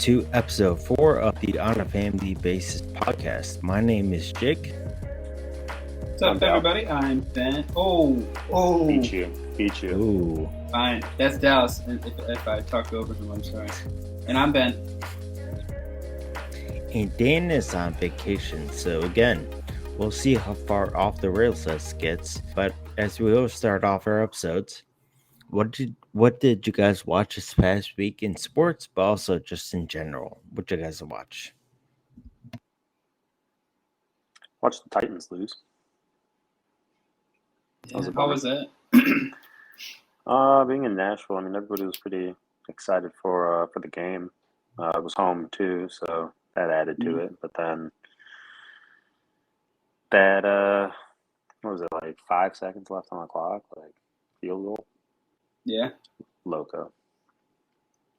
to episode 4 of the On a Family Basis podcast. My name is Jake. What's up, everybody? I'm Ben. Beat you. Ooh. Fine. That's Dallas. If I talked over him, I'm sorry. And I'm Ben. And Dan is on vacation, so again, we'll see how far off the rails this gets. But as we will start off our episodes, what did you guys watch this past week in sports, but also just in general? What you guys watch? Watch the Titans lose. How was that? Being in Nashville, I mean, everybody was pretty excited for the game. It was home too, so that added to it. But then that what was it, like 5 seconds left on the clock, like field goal? Yeah. Loco.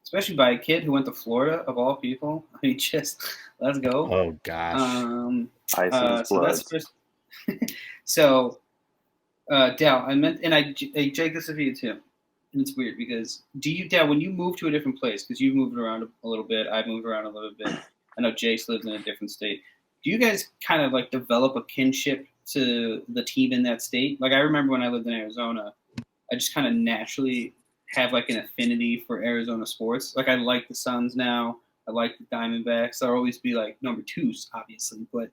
Especially by a kid who went to Florida, of all people. I mean, just let's go. Oh gosh. Ice in his blood. So Dal, I meant, and I Jake, this is for you too. And it's weird because Dal, when you move to a different place, because you've moved around a little bit, I've moved around a little bit. I know Jake's lives in a different state. Do you guys kind of like develop a kinship to the team in that state? Like I remember when I lived in Arizona, I just kind of naturally have like an affinity for Arizona sports. Like I like the Suns now. I like the Diamondbacks. I'll always be like number twos, obviously, but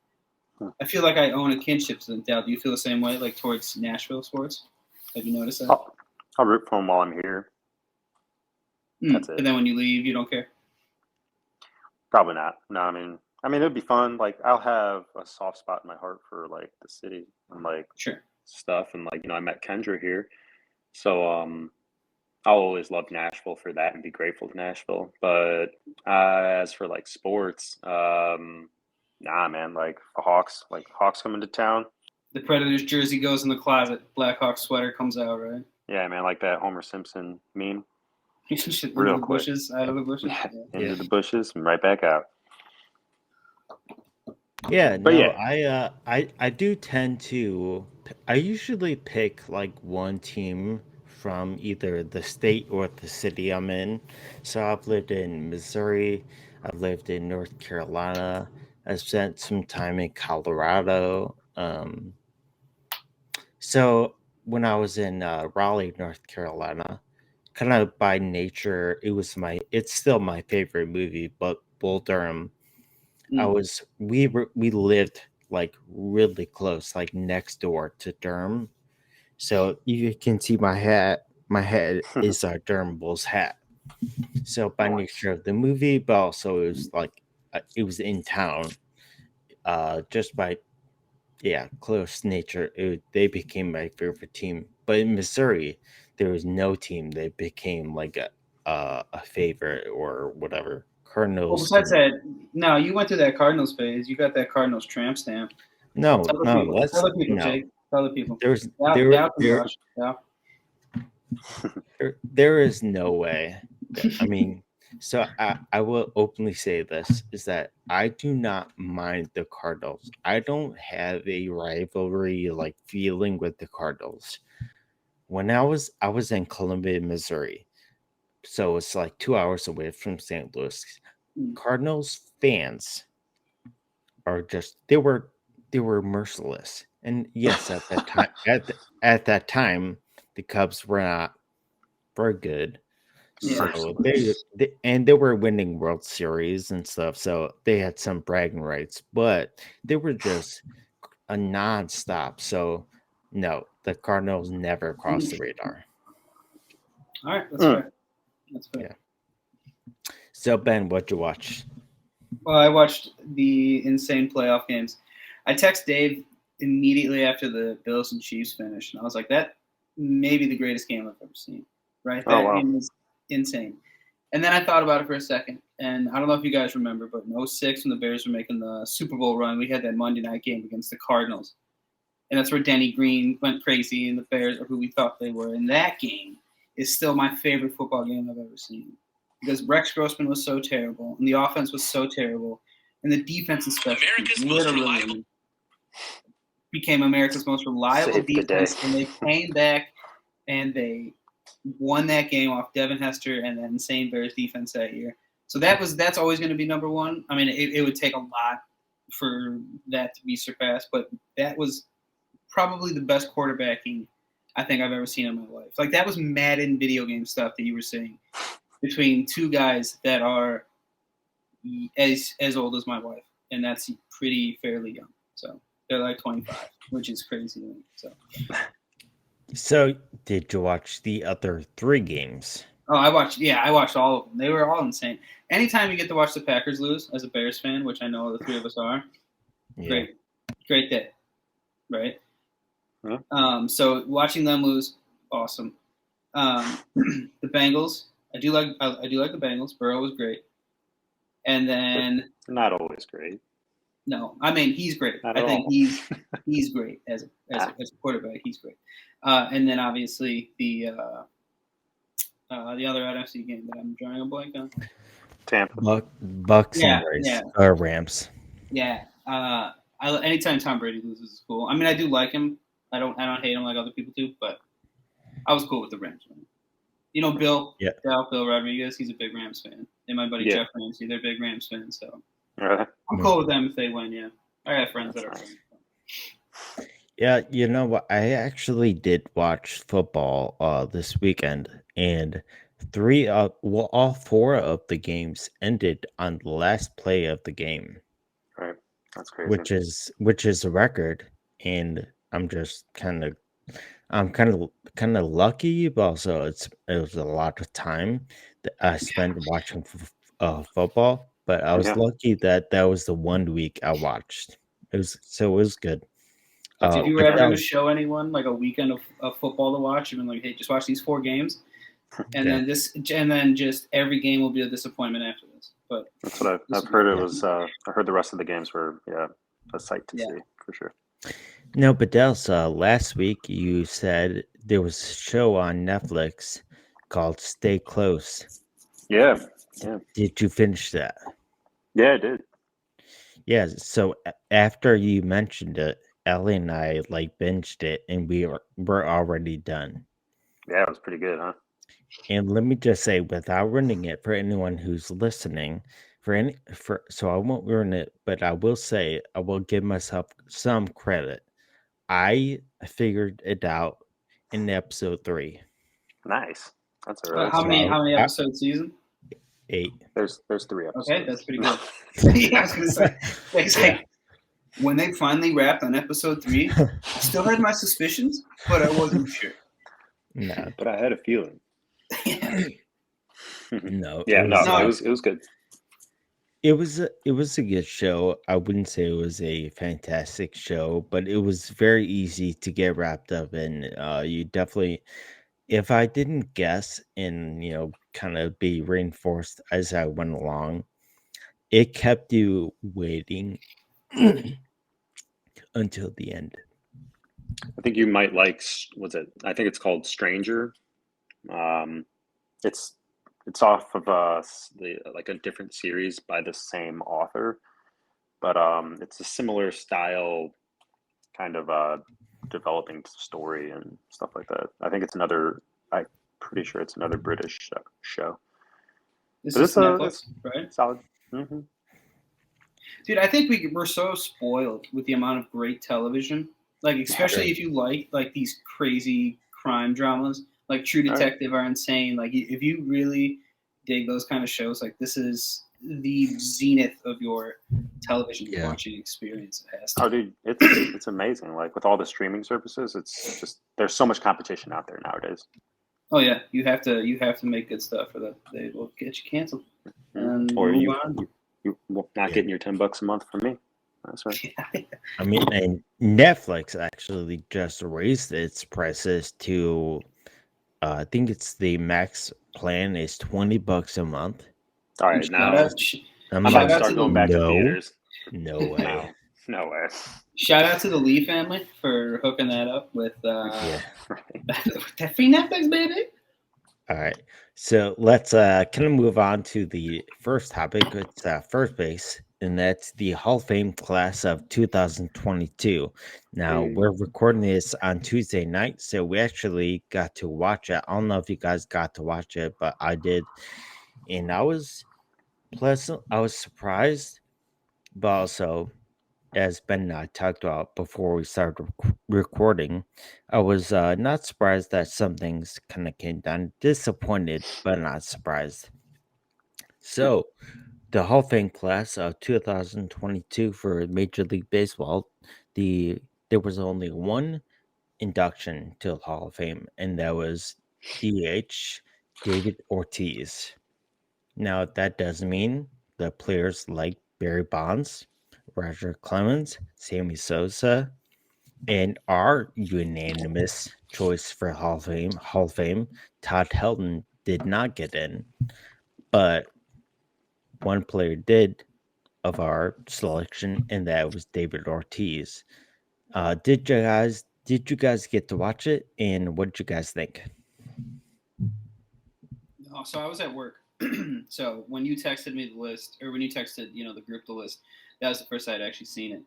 I feel like I own a kinship to them. Dal, do you feel the same way, like towards Nashville sports? Have you noticed that? I'll root for them while I'm here. That's it. And then when you leave, you don't care? Probably not. No, I mean, it'd be fun. Like, I'll have a soft spot in my heart for like the city and like stuff. And like, I met Kendra here, so I'll always love Nashville for that and be grateful to Nashville. But as for like sports, nah, man, like the Hawks coming to town. The Predators jersey goes in the closet. Blackhawks sweater comes out, right? Yeah, man, like that Homer Simpson meme. Real quick. Out of the bushes? Into the bushes and right back out. Yeah, but no, I do tend to. I usually pick like one team from either the state or the city I'm in. So I've lived in Missouri. I've lived in North Carolina. I spent some time in Colorado. So when I was in Raleigh, North Carolina, kind of by nature, it's still my favorite movie, but Bull Durham. We lived like really close, like next door to Durham. So you can see my hat. My head is a Durham Bulls hat. So by nature of the movie, but also it was like it was in town. Just by close nature, they became my favorite team. But in Missouri, there was no team that became like a favorite or whatever. Cardinals. Well, besides that, no, you went through that Cardinals phase. You got that Cardinals tramp stamp. No, Tell the people, Jake. Tell the people. There is no way. I mean, so I will openly say this, is that I do not mind the Cardinals. I don't have a rivalry like feeling with the Cardinals. When I was in Columbia, Missouri, so it's like 2 hours away from St. Louis. Cardinals fans are just they were merciless. And yes, at that time at that time the Cubs were not very good. So they were winning World Series and stuff, so they had some bragging rights, but they were just a nonstop. So no, the Cardinals never crossed the radar. All right, that's fair. That's fair. Yeah. So Ben, what'd you watch? Well, I watched the insane playoff games. I texted Dave immediately after the Bills and Chiefs finished, and I was like, that may be the greatest game I've ever seen. Right? That game was insane. And then I thought about it for a second, and I don't know if you guys remember, but in 2006 when the Bears were making the Super Bowl run, we had that Monday night game against the Cardinals. And that's where Denny Green went crazy, and the Bears are who we thought they were. And that game is still my favorite football game I've ever seen. Because Rex Grossman was so terrible, and the offense was so terrible, and the defense and special literally became America's most reliable defense, and they came back and they won that game off Devin Hester and that insane Bears defense that year. So that's always going to be number one. I mean, it would take a lot for that to be surpassed, but that was probably the best quarterbacking I think I've ever seen in my life. Like, that was Madden video game stuff that you were saying between two guys that are as old as my wife, and that's pretty fairly young. So they're like 25, which is crazy to me. So did you watch the other 3 games? Oh, I watched all of them. They were all insane. Anytime you get to watch the Packers lose as a Bears fan, which I know the 3 of us are, great day, right? Yeah. So watching them lose, awesome. The Bengals, I do like the Bengals. Burrow was great, and then not always great. No, I mean he's great. I think he's great as a quarterback. He's great, and then obviously the other NFC game that I'm drawing a blank on. Tampa. Bucks and Rams. Yeah. Anytime Tom Brady loses is cool. I mean, I do like him. I don't hate him like other people do, but I was cool with the Rams. You know, Bill Rodriguez, he's a big Rams fan. And my buddy Jeff Ramsey, they're big Rams fans. So I'm cool with them if they win. Yeah, I have friends that are. Yeah, you know what? I actually did watch football this weekend, and all 4 of the games ended on the last play of the game. Right, that's crazy. Which is a record, and I'm just kind of lucky, but also it was a lot of time that I spent watching football. But I was lucky that was the 1 week I watched. It was good. If you were ever going to show anyone like a weekend of football to watch, you've been like, hey, just watch these 4 games, and then just every game will be a disappointment after this. But that's what I've heard. It was. I heard the rest of the games were a sight to see for sure. No, but Dels, last week you said there was a show on Netflix called Stay Close. Yeah. Did you finish that? Yeah, I did. Yeah. So after you mentioned it, Ellie and I binged it, and we're already done. Yeah, it was pretty good, huh? And let me just say, without ruining it for anyone who's listening, so I won't ruin it, but I will say I will give myself some credit. I figured it out in episode 3. Nice. That's a really how many episodes season? 8. There's 3 episodes. Okay, that's pretty good. Yeah, I was gonna say. When they finally wrapped on episode 3, I still had my suspicions, but I wasn't sure. No, but I had a feeling. No. Yeah, it was good. It was a good show. I wouldn't say it was a fantastic show, but it was very easy to get wrapped up in. You definitely, if I didn't guess and kind of be reinforced as I went along, it kept you waiting until the end. I think you might like. I think it's called Stranger. It's off of a different series by the same author, but it's a similar style, kind of developing story and stuff like that. I think it's I'm pretty sure it's another British show. This is Netflix, right? Solid. Mm-hmm. Dude, I think we're so spoiled with the amount of great television. Like, especially if you like these crazy crime dramas, like True Detective are insane. Like, if you really dig those kind of shows, like, this is the zenith of your television watching experience. It has to. Oh, dude, it's amazing. Like, with all the streaming services, it's just there's so much competition out there nowadays. Oh yeah, you have to make good stuff, or that they will get you canceled. And or you're not getting your $10 a month from me. That's right. I mean, and Netflix actually just raised its prices to, I think it's the max plan is $20 a month. All right, now I'm about to start going back to theaters. No way. No way. Shout out to the Lee family for hooking that up with that free Netflix, baby. All right, so let's kind of move on to the first topic. It's first base, and that's the Hall of Fame class of 2022. Now, we're recording this on Tuesday night, so we actually got to watch it. I don't know if you guys got to watch it, but I did, and I was surprised, but also, as Ben and I talked about before we started recording, I was not surprised that some things kind of came down. Disappointed, but not surprised. So, the Hall of Fame class of 2022 for Major League Baseball, there was only one induction to the Hall of Fame, and that was DH David Ortiz. Now, that does mean that players like Barry Bonds, Roger Clemens, Sammy Sosa, and our unanimous choice for Hall of Fame, Todd Helton did not get in, but one player did of our selection, and that was David Ortiz. Did you guys get to watch it, and what did you guys think? Oh, so I was at work. So when you texted me the list, or when you texted, the group the list, that was the first I'd actually seen it.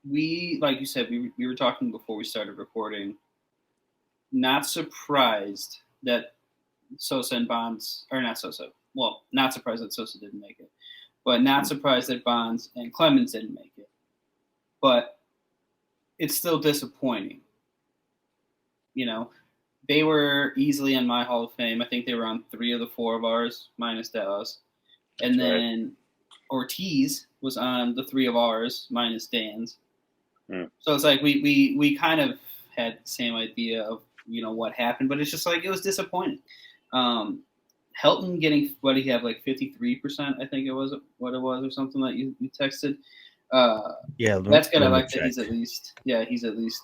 We, like you said, we were talking before we started recording. Not surprised that Sosa and Bonds, or not Sosa. Well, not surprised that Sosa didn't make it, but not surprised that Bonds and Clemens didn't make it. But it's still disappointing. They were easily in my Hall of Fame. I think they were on 3 of the 4 of ours, minus Dallas. And then Ortiz was on the 3 of ours, minus Dan's. So it's like we kind of had the same idea of, what happened, but it's just like it was disappointing. Helton getting, what he had, like 53%, I think it was, what it was, or something that you texted. That's good. I like that he's at least,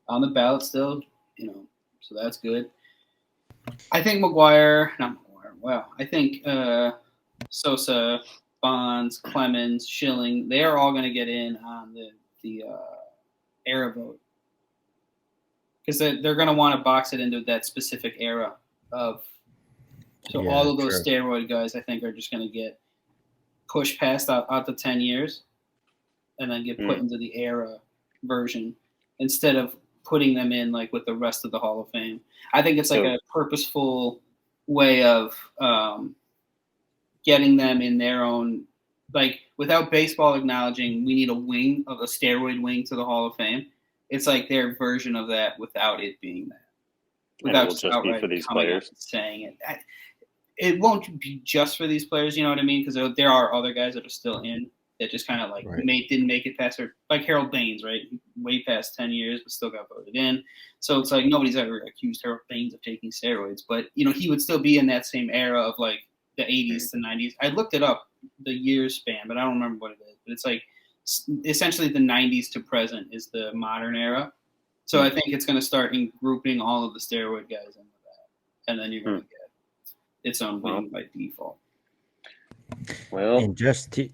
on the ballot still, so that's good. I think I think Sosa, Bonds, Clemens, Schilling, they are all going to get in on the era vote, because they're going to want to box it into that specific era of. So all of those steroid guys, I think, are just going to get pushed past out the 10 years, and then get put into the era version instead of putting them in like with the rest of the Hall of Fame. I think it's like a purposeful way of getting them in their own, like, without baseball acknowledging we need a steroid wing to the Hall of Fame. It's like their version of that without it being that. Without just outright for these players saying it. It won't be just for these players, you know what I mean? Because there are other guys that are still in that just kind of like didn't make it past, like Harold Baines, right? Way past 10 years, but still got voted in. So it's like nobody's ever accused Harold Baines of taking steroids, but he would still be in that same era of like the 80s to 90s. I looked it up, the year span, but I don't remember what it is. But it's like essentially the 90s to present is the modern era. So I think it's going to start grouping all of the steroid guys into that, and then you're going to get its own wing by default. Well, and just to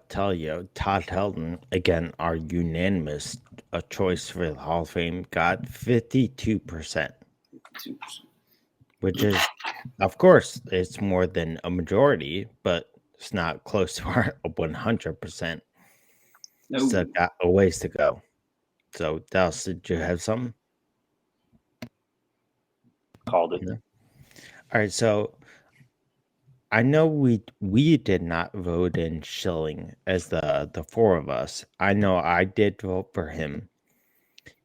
tell you, Todd Helton, again, our unanimous choice for the Hall of Fame, got 52%, which is, of course, it's more than a majority, but it's not close to our 100%. No. So got a ways to go. So, Dallas, did you have something? Called it. No? All right, so I know we did not vote in Schilling as the 4 of us. I know I did vote for him.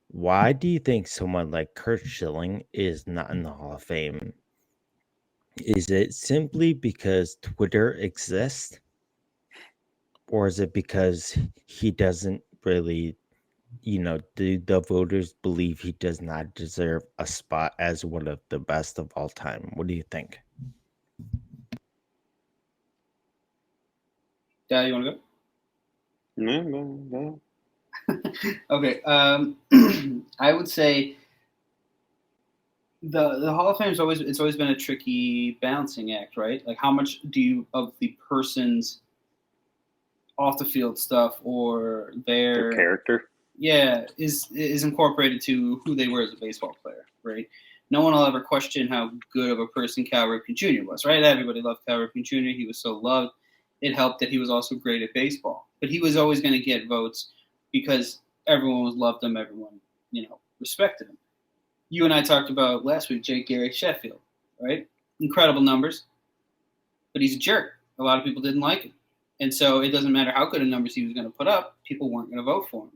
Why do you think someone like Curt Schilling is not in the Hall of Fame? Is it simply because Twitter exists? Or is it because he doesn't really, do the voters believe he does not deserve a spot as one of the best of all time? What do you think? Dad, you want to go? No. Okay. I would say the Hall of Fame it's always been a tricky balancing act, right? Like, how much do you of the person's off the field stuff or their character, is incorporated to who they were as a baseball player, right? No one will ever question how good of a person Cal Ripken Jr. was, right? Everybody loved Cal Ripken Jr. He was so loved. It helped that he was also great at baseball, but he was always going to get votes because everyone loved him. Everyone, respected him. You and I talked about last week, Jake Garrick Sheffield. right? Incredible numbers, but he's a jerk. A lot of people didn't like him. And so it doesn't matter how good of numbers he was going to put up, people weren't going to vote for him.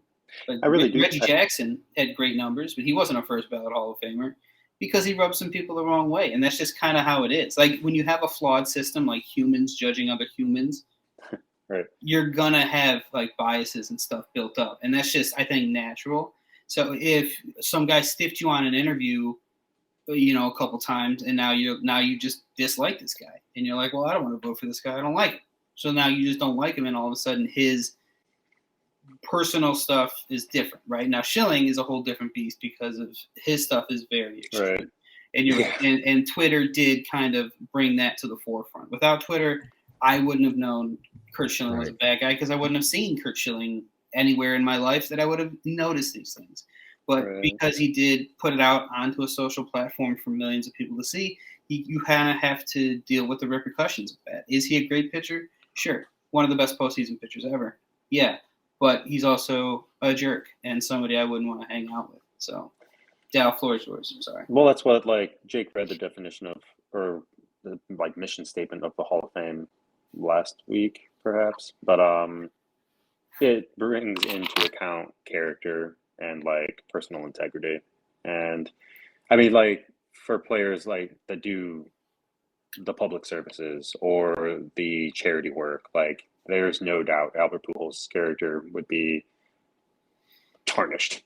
But Reggie Jackson had great numbers, but he wasn't a first ballot Hall of Famer because he rubbed some people the wrong way. And that's just kind of how it is. Like when you have a flawed system, like humans judging other humans, right, you're going to have like biases and stuff built up. And that's just, I think, natural. So if some guy stiffed you on an interview, a couple times, and now you just dislike this guy, and you're like, well, I don't want to vote for this guy. I don't like him. So now you just don't like him, and all of a sudden his personal stuff is different, right? Now Schilling is a whole different beast because of his stuff is very extreme. Right. And you're right. And Twitter did kind of bring that to the forefront. Without Twitter, I wouldn't have known Curt Schilling was a bad guy because I wouldn't have seen Curt Schilling anywhere in my life that I would have noticed these things. But because he did put it out onto a social platform for millions of people to see, you kind of have to deal with the repercussions of that. Is he a great pitcher? Sure. One of the best postseason pitchers ever. Yeah. But he's also a jerk and somebody I wouldn't want to hang out with. So, Dal, floor is yours. I'm sorry. Well, that's what, like, Jake read the definition of, or the, like, mission statement of the Hall of Fame last week, perhaps. But it brings into account character and, like, personal integrity. And, I mean, like, for players, like, that do the public services or the charity work, like, there's no doubt Albert Pujols' character would be tarnished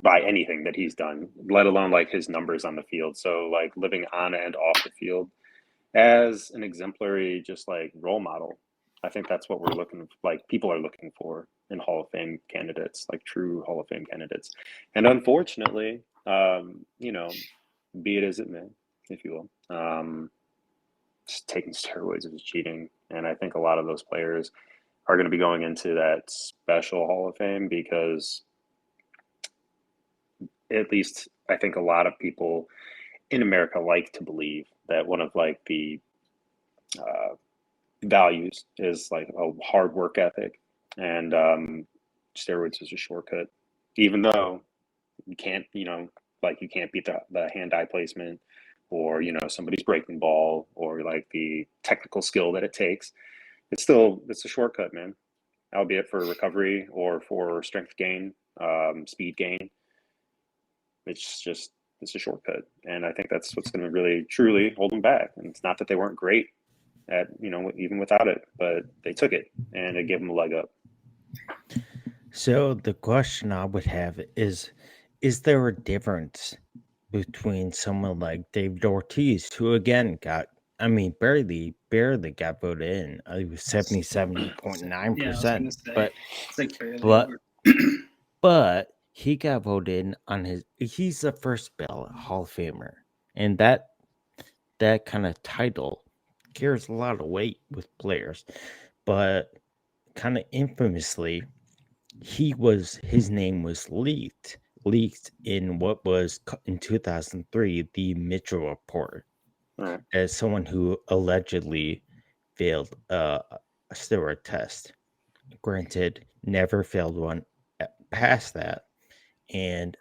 by anything that he's done, let alone like his numbers on the field. So like living on and off the field as an exemplary, just like role model. I think that's what people are looking for in Hall of Fame candidates, like true Hall of Fame candidates. And unfortunately, be it as it may, if you will, just taking steroids is cheating. And I think a lot of those players are going to be going into that special Hall of Fame because at least I think a lot of people in America like to believe that one of like the values is like a hard work ethic, and steroids is a shortcut, even though you can't, you can't beat the hand-eye placement or, somebody's breaking ball or like the technical skill that it takes. It's a shortcut, man, albeit for recovery or for strength gain, speed gain. It's a shortcut. And I think that's what's going to really, truly hold them back. And it's not that they weren't great at, even without it, but they took it and it gave them a leg up. So the question I would have is there a difference between someone like David Ortiz, who again barely got voted in? It was 77.9%. But he got voted in on he's the first ballot Hall of Famer. And that kind of title carries a lot of weight with players. But kind of infamously, his name was leaked in what was in 2003 the Mitchell report, as someone who allegedly failed a steroid test. Granted, never failed one past that, and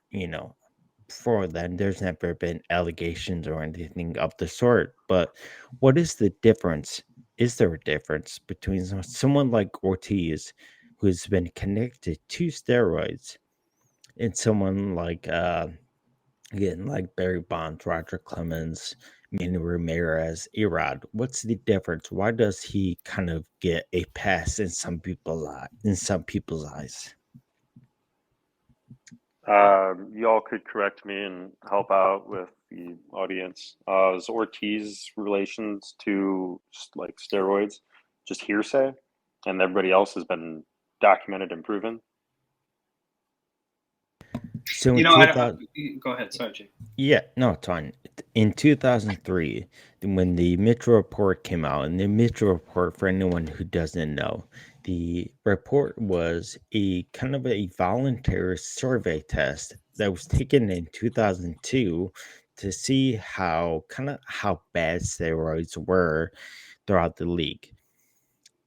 before then there's never been allegations or anything of the sort. But what is the difference? Is there a difference between someone like Ortiz, who's been connected to steroids, and someone like like Barry Bonds, Roger Clemens, Manny Ramirez, Erod? What's the difference? Why does he kind of get a pass in some people's eyes? Y'all could correct me and help out with the audience. Is Ortiz relations to like steroids just hearsay, and everybody else has been documented and proven? So go ahead. Sorry, Jake. Yeah, no, it's fine. In 2003, when the Mitchell report came out, and the Mitchell report, for anyone who doesn't know, the report was a kind of a voluntary survey test that was taken in 2002 to see how bad steroids were throughout the league.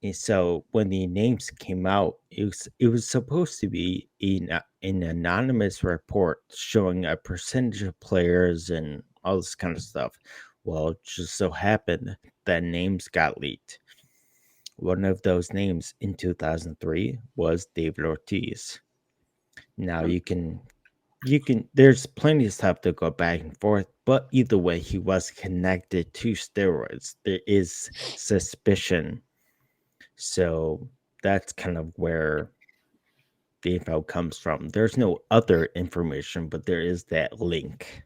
And so when the names came out, it was supposed to be an anonymous report showing a percentage of players and all this kind of stuff. Well, it just so happened that names got leaked. One of those names in 2003 was David Ortiz. Now you can there's plenty of stuff to go back and forth, but either way he was connected to steroids. There is suspicion. So that's kind of where the info comes from. There's no other information, but there is that link.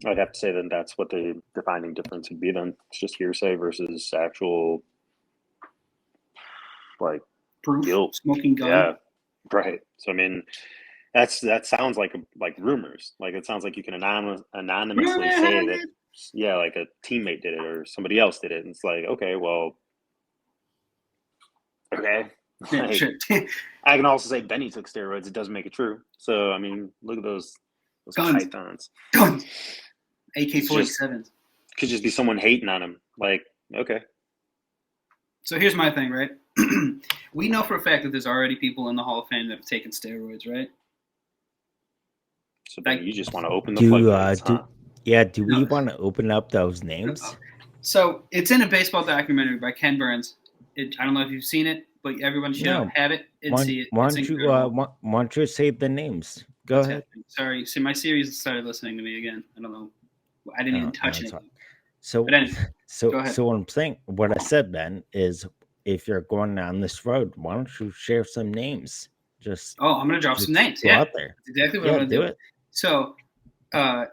I'd have to say then that's what the defining difference would be then. It's just hearsay versus actual like proof, guilt. smoking gun. Yeah, right. So I mean, that sounds like rumors. Like it sounds like you can anonymously say that, yeah, like a teammate did it or somebody else did it, and it's like, okay, well, okay. Yeah, like, sure. I can also say Benny took steroids. It doesn't make it true. So I mean, look at those pythons. Guns. AK-47s. Could just be someone hating on him. Like, okay. So here's my thing, right? We know for a fact that there's already people in the Hall of Fame that have taken steroids, right? So like, you just want to open the floodgates, huh? Do we want to open up those names? So it's in a baseball documentary by Ken Burns. I don't know if you've seen it, but everyone should have it and see it. Why don't you say the names? Go ahead. Sorry, see, my series started listening to me again. I don't know. I didn't even touch it. So, anyway, so what I'm saying, what I said, Ben, is if you're going down this road, why don't you share some names? I'm gonna drop some names. Go out there. That's exactly what I'm gonna do. It. So,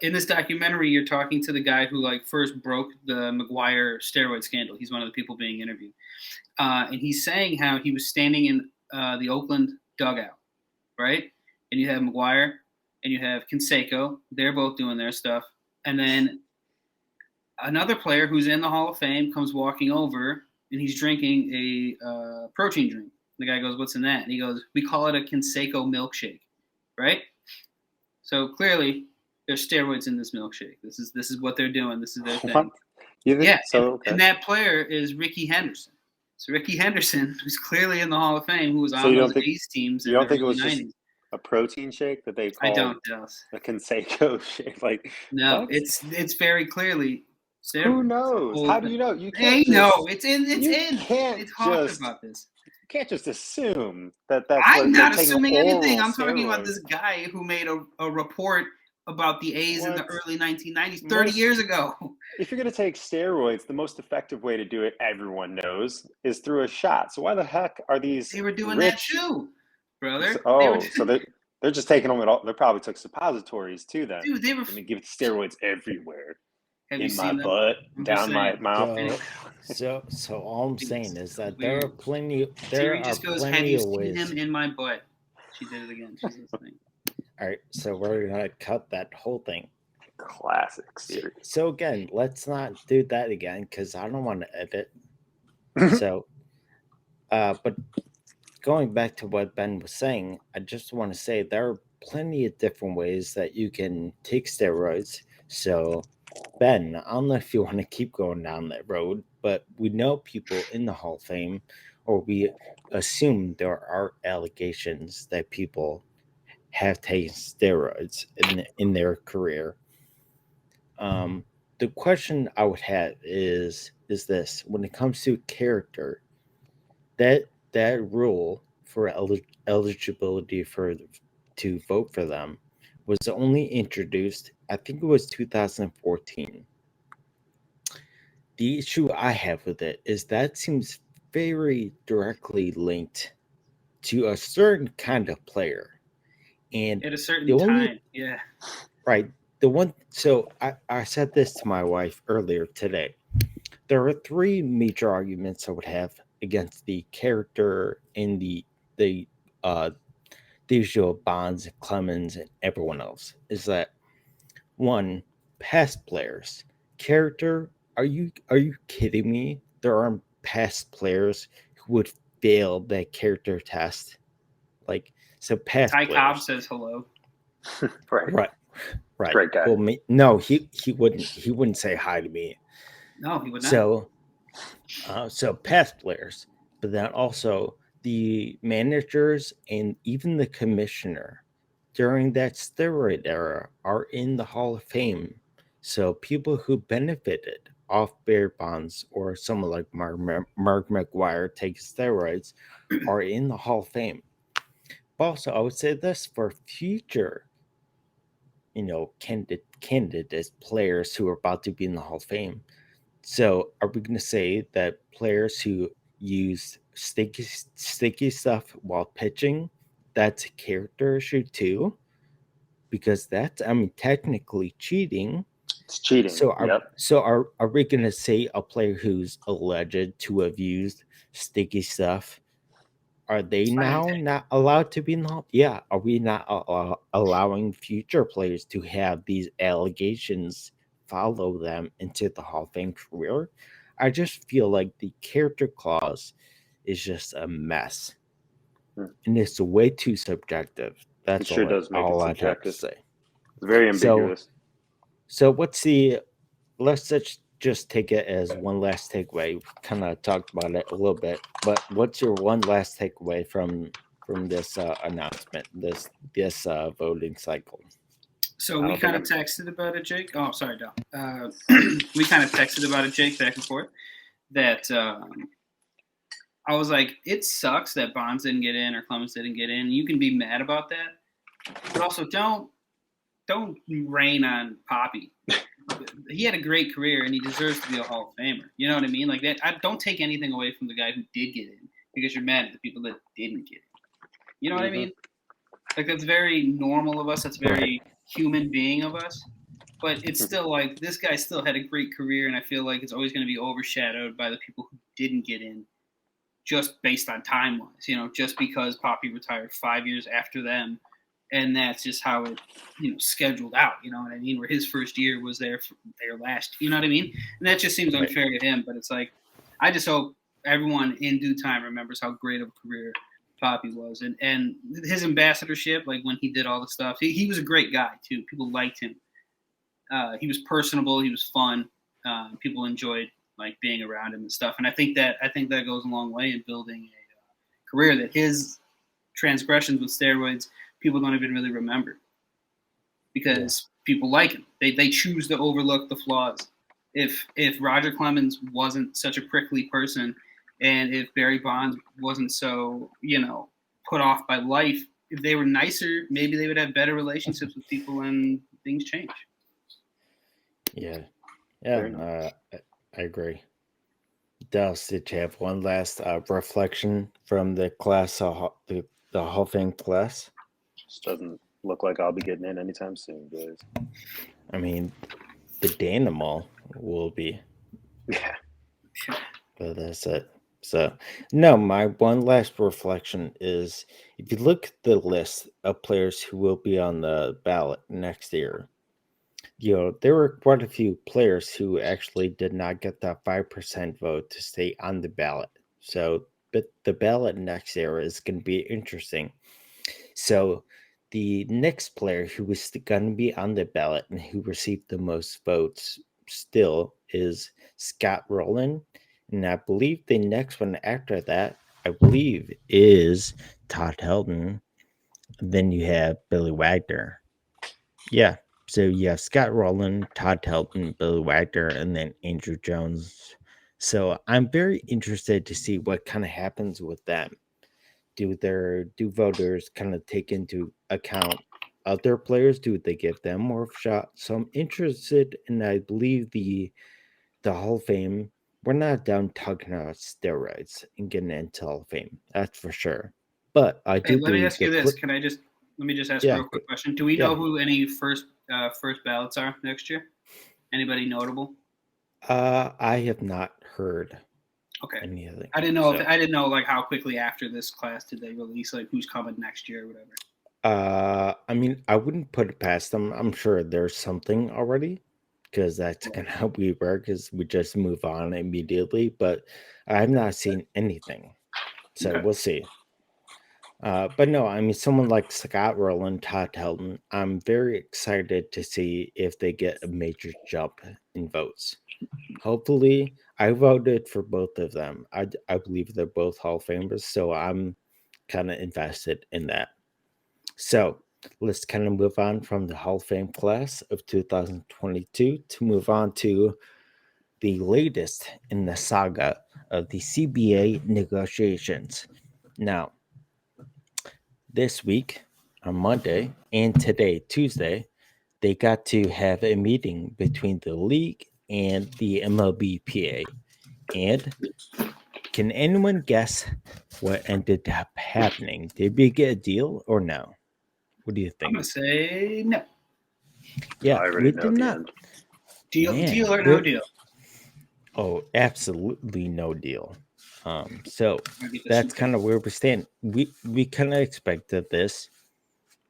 in this documentary, you're talking to the guy who first broke the McGuire steroid scandal. He's one of the people being interviewed, and he's saying how he was standing in the Oakland dugout, right? And you have McGuire and you have Canseco. They're both doing their stuff, and then another player who's in the Hall of Fame comes walking over and he's drinking a protein drink. The guy goes, "What's in that?" And he goes, "We call it a Canseco milkshake," right? So clearly, there's steroids in this milkshake. This is what they're doing. This is their thing. You think so? Okay. And that player is Ricky Henderson. So Ricky Henderson, who's clearly in the Hall of Fame, who was on those A's teams in the early 90s. You don't think it was just a protein shake that they called? I don't, Dallas. A Canseco shake? Like, no, what? It's very clearly steroids. Who knows? How do you know? You can't. It's in. They talked about this. You can't just assume that that's. I'm not assuming anything. I'm talking about this guy who made a report about the A's in the early 1990s, 30 years ago. If you're going to take steroids, the most effective way to do it, everyone knows, is through a shot. So why the heck are these? They were doing that too, brother. So they're just taking them at all. They probably took suppositories too. Then, dude, they were give steroids everywhere. In my butt, down my mouth. So all I'm saying is that there are plenty. Siri just goes, "Have you seen him in my butt?" She did it again. She's listening. All right, so we're gonna cut that whole thing. Classic series. So again, let's not do that again because I don't want to edit. So, but going back to what Ben was saying, I just want to say there are plenty of different ways that you can take steroids. So, Ben, I don't know if you want to keep going down that road, but we know people in the Hall of Fame, or we assume there are allegations that people have taken steroids in their career. The question I would have is this: when it comes to character, that rule for eligibility to vote for them was only introduced, I think it was 2014. The issue I have with it is that seems very directly linked to a certain kind of player. And at a certain time, yeah. Right. So I said this to my wife earlier today. There are three major arguments I would have against the character in the usual Bonds, Clemens, and everyone else. Is that one, past players. Character, are you kidding me? There are past players who would fail that character test. So past Ty players. Cobb says hello. Right. Great guy. Well, no, he wouldn't say hi to me. No, he would not. So past players, but then also the managers and even the commissioner during that steroid era are in the Hall of Fame So people who benefited off Barry Bonds or someone like Mark McGuire taking steroids are in the Hall of Fame. But also, I would say this for future, candidates, players who are about to be in the Hall of Fame. So, are we going to say that players who use sticky stuff while pitching, that's a character issue too? Because that's, technically cheating. It's cheating. So Yep. Are we going to say a player who's alleged to have used sticky stuff, are they now not allowed to be in the Hall? Yeah, are we not allowing future players to have these allegations follow them into the Hall of Fame career? I just feel like the character clause is just a mess, and it's way too subjective. It sure does make it I'd have to subjective. say. It's very ambiguous. So what's let's just take it as one last takeaway. We kind of talked about it a little bit, but what's your one last takeaway from this announcement, this voting cycle? So we kind of texted about it, Jake. Oh, sorry, Del. We kind of texted about it, Jake, back and forth. That I was like, it sucks that Bonds didn't get in or Clemens didn't get in. You can be mad about that, but also don't rain on Poppy. He had a great career and he deserves to be a Hall of Famer. You know what I mean? Like that. I don't take anything away from the guy who did get in because you're mad at the people that didn't get in. You know what I mean? Like that's very normal of us. That's very human being of us. But it's still like this guy still had a great career, and I feel like it's always going to be overshadowed by the people who didn't get in, just based on time wise. Just because Poppy retired 5 years after them. And that's just how it, scheduled out. You know what I mean? Where his first year was their last. You know what I mean? And that just seems unfair to him. But it's like, I just hope everyone in due time remembers how great of a career Poppy was, and his ambassadorship. Like when he did all the stuff, he was a great guy too. People liked him. He was personable. He was fun. People enjoyed like being around him and stuff. And I think that goes a long way in building a career. That his transgressions with steroids, people don't even really remember because people like him. They choose to overlook the flaws. If Roger Clemens wasn't such a prickly person, and if Barry Bonds wasn't so, put off by life, if they were nicer, maybe they would have better relationships with people and things change. Yeah. I agree. Dallas, did you have one last reflection from the class, the Hall of Fame class? Just doesn't look like I'll be getting in anytime soon, guys. I mean, the Danimal will be. Yeah. But that's it. So, no, my one last reflection is if you look at the list of players who will be on the ballot next year, there were quite a few players who actually did not get that 5% vote to stay on the ballot. So, but the ballot next year is going to be interesting. So, the next player who was going to be on the ballot and who received the most votes still is Scott Rowland. And I believe the next one after that, is Todd Helton. Then you have Billy Wagner. Yeah. So you have Scott Rowland, Todd Helton, Billy Wagner, and then Andrew Jones. So I'm very interested to see what kind of happens with them. Do voters kind of take into account other players? Do they give them more of a shot? So I'm interested, and I believe the Hall of Fame, we're not done talking about steroids and getting into Hall of Fame. That's for sure. But I do. Let me ask you this. Let me just ask a real quick question. Do we know who any first ballots are next year? Anybody notable? I have not heard. Okay. Anything. I didn't know I didn't know like how quickly after this class did they release like who's coming next year or whatever. I mean, I wouldn't put it past them. I'm sure there's something already, because that's kind of how we work, is we just move on immediately. But I've not seen anything, so we'll see. But no, I mean, someone like Scott Rowland, Todd Helton, I'm very excited to see if they get a major jump in votes. Hopefully, I voted for both of them. I believe they're both Hall of Famers, so I'm kind of invested in that. So let's kind of move on from the Hall of Fame class of 2022 to move on to the latest in the saga of the CBA negotiations. Now, this week on Monday and today, Tuesday, they got to have a meeting between the league and the MLBPA. And can anyone guess what ended up happening? Did we get a deal or no? What do you think? I'm gonna say no. Yeah, we did not. Deal or no deal? Oh, absolutely no deal. So that's kind of where we stand. We kind of expected this.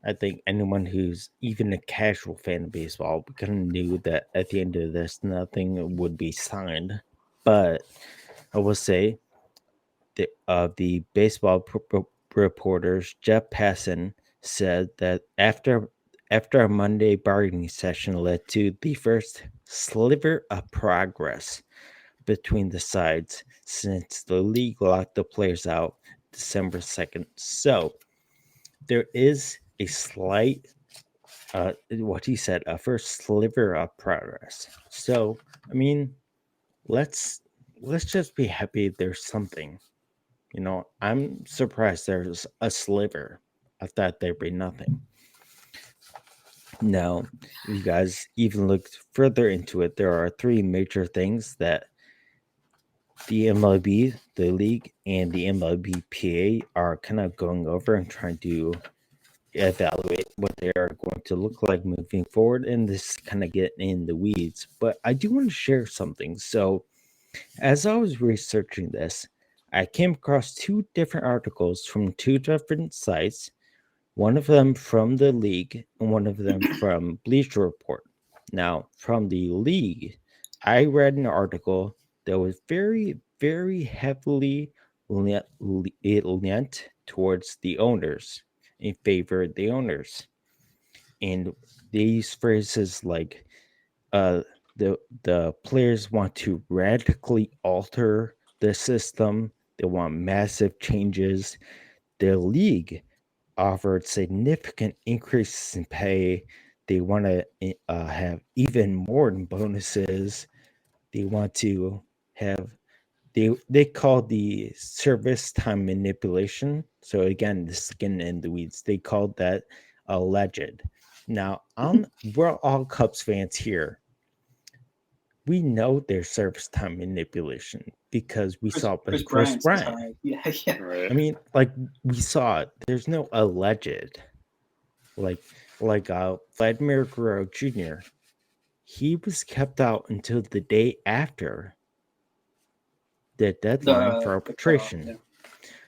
I think anyone who's even a casual fan of baseball kind of knew that at the end of this, nothing would be signed. But I will say, the baseball reporters, Jeff Passan, said that after a Monday bargaining session led to the first sliver of progress between the sides since the league locked the players out December 2nd. So there is a slight, what he said, a first sliver of progress. So, I mean, let's just be happy there's something. You know, I'm surprised there's a sliver. I thought there'd be nothing. Now, if you guys even looked further into it, there are three major things that the MLB, the league, and the MLBPA are kind of going over and trying to evaluate what they are going to look like moving forward. And this kind of get in the weeds, but I do want to share something. So, as I was researching this, I came across two different articles from two different sites, one of them from the league and one of them from Bleacher Report. Now, from the league, I read an article that was very, very heavily leant towards the owners, in favor of the owners. And these phrases like, the players want to radically alter the system. They want massive changes. The league offered significant increases in pay. They want to have even more bonuses. They want to have they call the service time manipulation. So again, the skin in the weeds. They called that alleged. Now, we're all Cubs fans here. We know there's service time manipulation because we saw it with Chris Bryant. Yeah. I mean, like, we saw it. There's no alleged. Like Vladimir Guerrero Jr. He was kept out until the day after the deadline for arbitration. Yeah.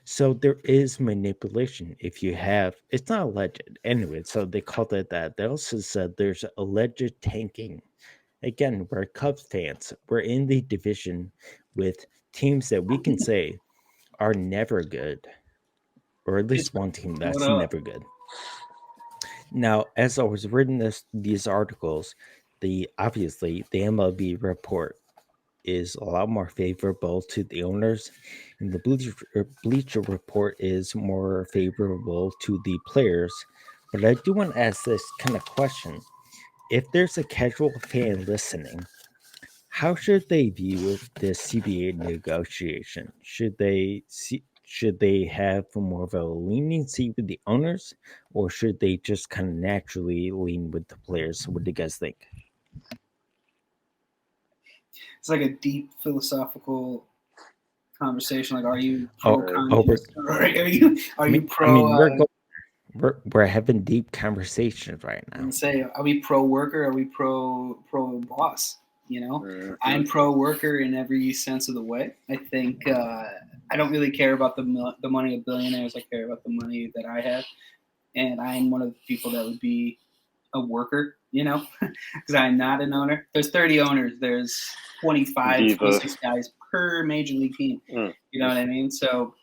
So there is manipulation. If you have, it's not alleged anyway. So they called it that. They also said there's alleged tanking. Again, we're Cubs fans. We're in the division with teams that we can say are never good, or at least one team that's never good. Now, as I was reading these articles, obviously the MLB report is a lot more favorable to the owners, and the Bleacher report is more favorable to the players. But I do want to ask this kind of question: if there's a casual fan listening, how should they view the CBA negotiation? Should they have more of a leniency with the owners, or should they just kind of naturally lean with the players? What do you guys think? It's like a deep philosophical conversation. Like, are you pro communist? Are you pro? We're having deep conversations right now. And say, are we pro worker? Are we pro boss? You know, I'm pro worker in every sense of the way. I think I don't really care about the money of billionaires. I care about the money that I have, and I'm one of the people that would be a worker. You know, because I'm not an owner. There's 30 owners. There's 25, 26 guys per major league team. You know what I mean? So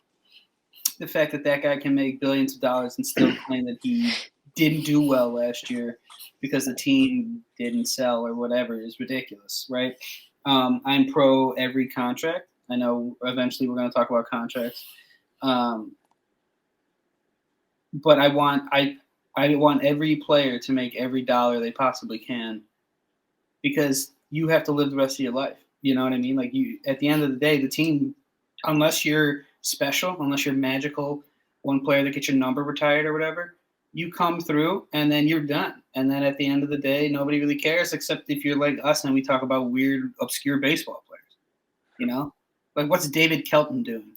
the fact that guy can make billions of dollars and still claim that he didn't do well last year because the team didn't sell or whatever is ridiculous, right? I'm pro every contract. I know eventually we're going to talk about contracts. But I want every player to make every dollar they possibly can, because you have to live the rest of your life. You know what I mean? Like, you, at the end of the day, the team, unless you're special, unless you're magical, one player that gets your number retired or whatever, you come through and then you're done. And then at the end of the day, nobody really cares, except if you're like us and we talk about weird, obscure baseball players. You know, like, what's David Kelton doing?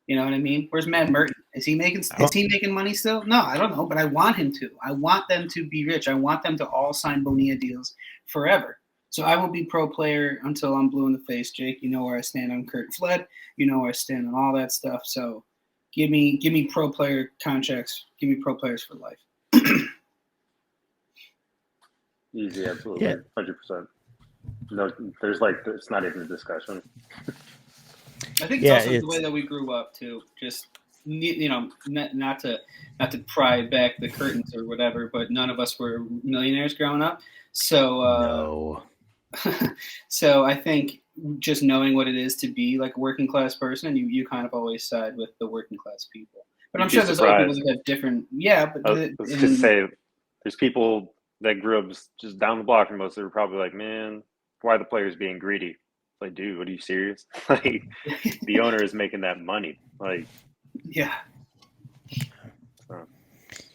You know what I mean? Where's Matt Merton? Is he making money still? No, I don't know, but I want him to. I want them to be rich. I want them to all sign Bonilla deals forever. So I will be pro player until I'm blue in the face, Jake. You know where I stand on Kurt Flood. You know where I stand on all that stuff. So give me pro player contracts. Give me pro players for life. Easy, absolutely, 100%. No, there's like, it's not even a discussion. I think it's also the way that we grew up too. Just, you know, not to pry back the curtains or whatever, but none of us were millionaires growing up. So no. So I think just knowing what it is to be like a working class person, you kind of always side with the working class people. But I'm sure there's other people that have different. Yeah, but I was just say, there's people that grew up just down the block from us that were probably like, man, why are the players being greedy? Like, dude, what, are you serious? Like, the owner is making that money. Like, yeah.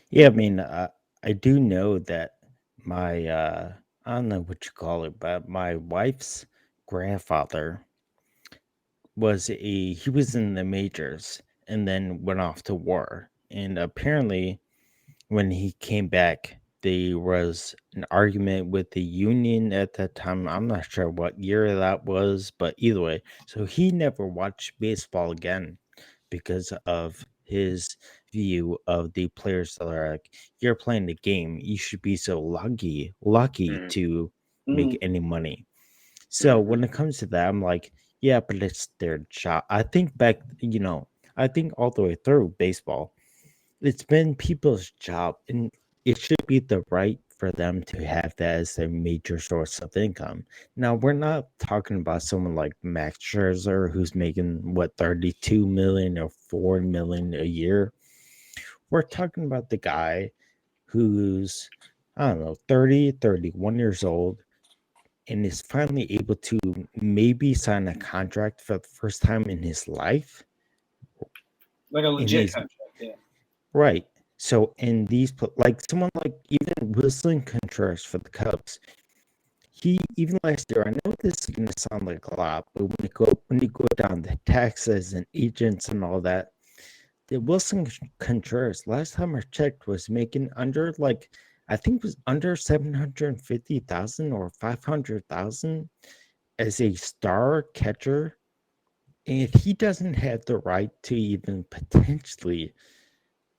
Yeah, I mean, I do know that my I don't know what you call it, but my wife's grandfather he was in the majors and then went off to war. And apparently when he came back, there was an argument with the union at that time. I'm not sure what year that was, but either way, so he never watched baseball again because of his view of the players that are like, you're playing the game, you should be so lucky to make any money. So when it comes to that, I'm like, yeah, but it's their job. I think I think all the way through baseball, it's been people's job, and it should be the right for them to have that as their major source of income. Now, we're not talking about someone like Max Scherzer who's making 32 million or 4 million a year. We're talking about the guy who's, I don't know, 30, 31 years old, and is finally able to maybe sign a contract for the first time in his life. Like a legit contract, yeah. Right. So in these, like someone like even Wilson Contreras for the Cubs, he even last year. I know this is gonna sound like a lot, but when you go down the taxes and agents and all that, the Wilson Contreras last time I checked was making under I think it was under 750,000 or 500,000 as a star catcher, and he doesn't have the right to even potentially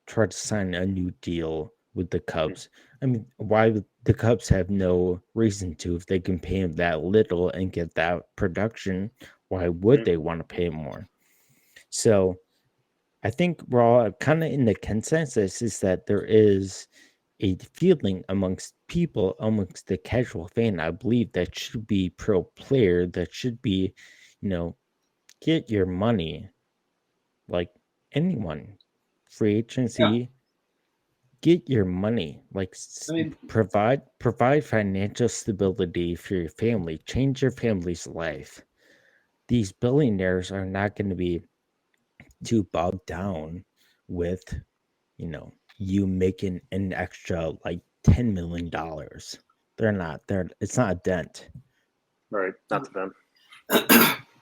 try to sign a new deal with the Cubs. I mean, why would the Cubs have no reason to if they can pay him that little and get that production? Why would they want to pay him more? So I think we're all kind of in the consensus is that there is a feeling amongst the casual fan, I believe, that should be pro player, that should be, get your money like anyone. Free agency, get your money. Like, I mean, provide financial stability for your family. Change your family's life. These billionaires are not going to be too bogged down with, you making an extra like $10 million. They're not. It's not a dent. Right, not to them.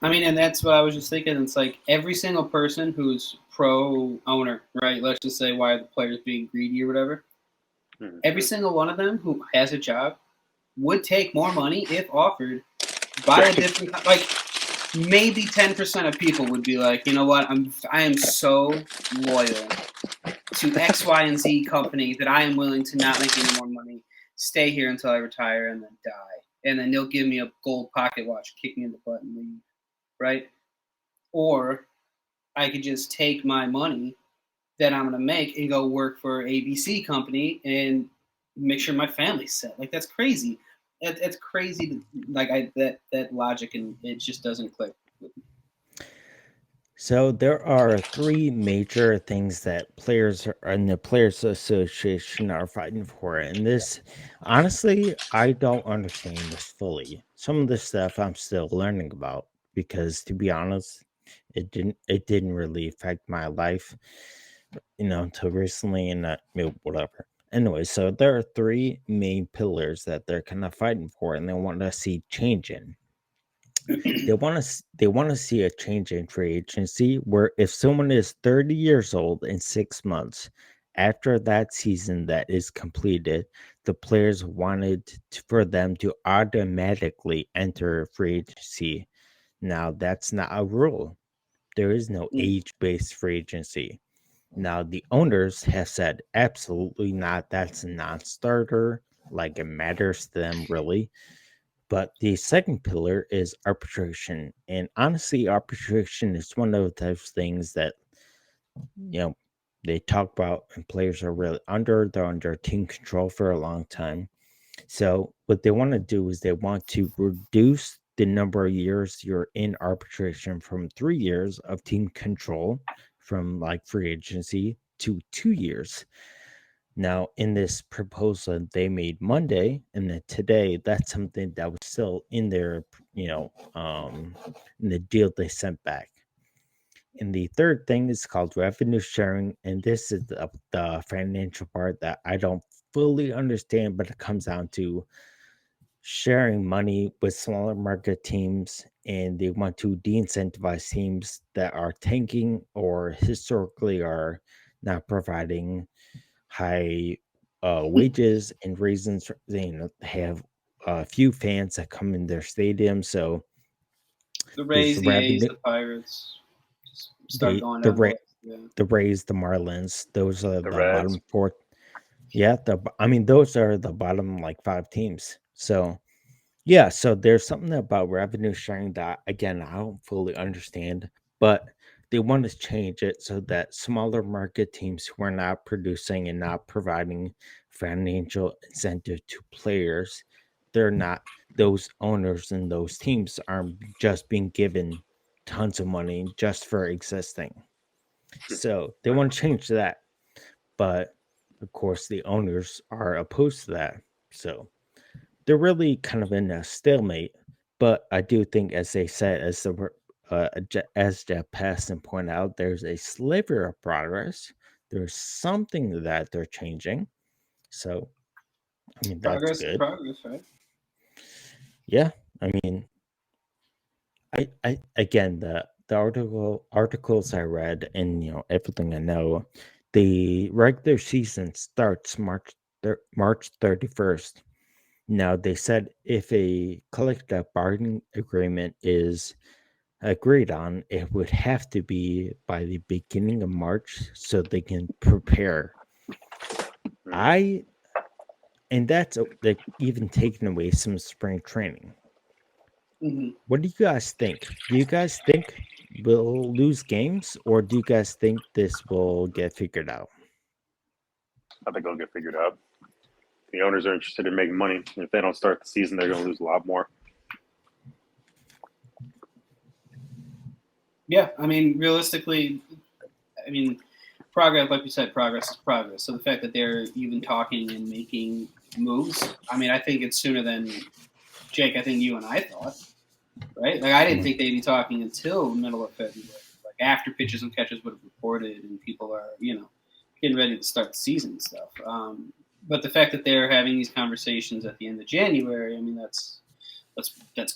I mean, and that's what I was just thinking. It's like every single person who's pro owner, right? Let's just say why are the players being greedy or whatever. Every single one of them who has a job would take more money if offered by a different, like maybe 10% of people would be like, you know what, I am so loyal to X, Y, and Z company that I am willing to not make any more money, stay here until I retire and then die. And then they'll give me a gold pocket watch, kick me in the butt and leave, right? Or I could just take my money that I'm going to make and go work for ABC company and make sure my family's set. Like, that's crazy. That's crazy. Like, that logic, and it just doesn't click with me. So there are three major things that players and the Players Association are fighting for, and this, honestly, I don't understand this fully. Some of this stuff I'm still learning about because, to be honest, it didn't really affect my life, until recently, and whatever. Anyway, so there are three main pillars that they're kind of fighting for, and they want to see change in. They want to see a change in free agency where if someone is 30 years old in 6 months after that season that is completed, the players wanted for them to automatically enter free agency. Now that's not a rule. There is no age-based free agency. Now the owners have said absolutely not. That's a non-starter. Like it matters to them really. But the second pillar is arbitration. And honestly, arbitration is one of those things that, you know, they talk about and players are really they're under team control for a long time. So what they want to do is they want to reduce the number of years you're in arbitration from 3 years of team control from like free agency to 2 years. Now, in this proposal they made Monday, and then today, that's something that was still in their, in the deal they sent back. And the third thing is called revenue sharing, and this is the financial part that I don't fully understand, but it comes down to sharing money with smaller market teams, and they want to de-incentivize teams that are tanking or historically are not providing high wages and reasons have a few fans that come in their stadium. So the there's Rays, the the A's, revenue, the Pirates start the going the down the Ra- list. Yeah. the Rays, the Marlins. Those are The the Reds. bottom four. Yeah, I mean those are the bottom like five teams. So yeah, so there's something about revenue sharing that again I don't fully understand, but they want to change it so that smaller market teams who are not producing and not providing financial incentive to players, they're not those owners and those teams aren't just being given tons of money just for existing. So they want to change that, but of course the owners are opposed to that. So they're really kind of in a stalemate. But I do think, as they said, as Jeff Passan pointed out, there's a sliver of progress. There's something that they're changing. So, I mean, that's Progress, good. progress, right? Yeah, I mean, I again the articles I read and everything I know, the regular season starts March 31st. Now, they said if a collective bargaining agreement is agreed on, it would have to be by the beginning of March so they can prepare. I and that's like even taking away some spring training. Mm-hmm. What do you guys think? Do you guys think we'll lose games, or do you guys think this will get figured out? I think it'll get figured out. The owners are interested in making money. If they don't start the season, they're going to lose a lot more. Yeah, I mean, realistically, I mean, progress, like we said, progress is progress. So the fact that they're even talking and making moves, I mean, I think it's sooner than Jake. I think you and I thought, right? Like I didn't think they'd be talking until middle of February, like after pitchers and catchers would have reported and people are, getting ready to start the season and stuff. But the fact that they're having these conversations at the end of January, I mean, that's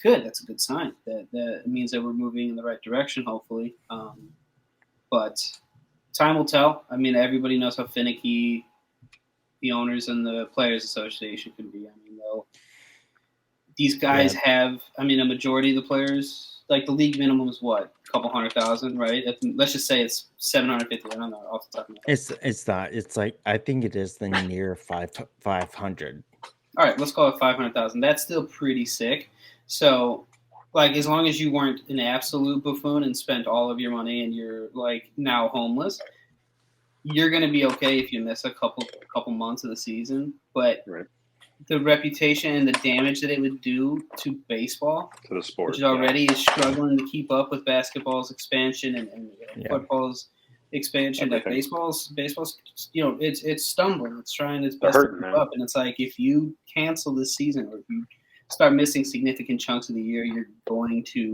good. That's a good sign. That means that we're moving in the right direction, hopefully. But time will tell. I mean, everybody knows how finicky the owners and the players association can be. I mean, these guys have. I mean, a majority of the players, like the league minimum is what, a couple 100,000, right? Let's just say it's 750. I don't know off the top of my head. It's not. It's like I think it is the near 500. All right, let's call it 500,000. That's still pretty sick. So, like, as long as you weren't an absolute buffoon and spent all of your money and you're like now homeless, you're gonna be okay if you miss a couple months of the season. But right. the reputation and the damage that it would do to baseball, to the sport, which already is struggling to keep up with basketball's expansion and football's expansion. Like baseball's, it's stumbling. It's trying its best to keep up, and it's like if you cancel this season or if you start missing significant chunks of the year, you're going to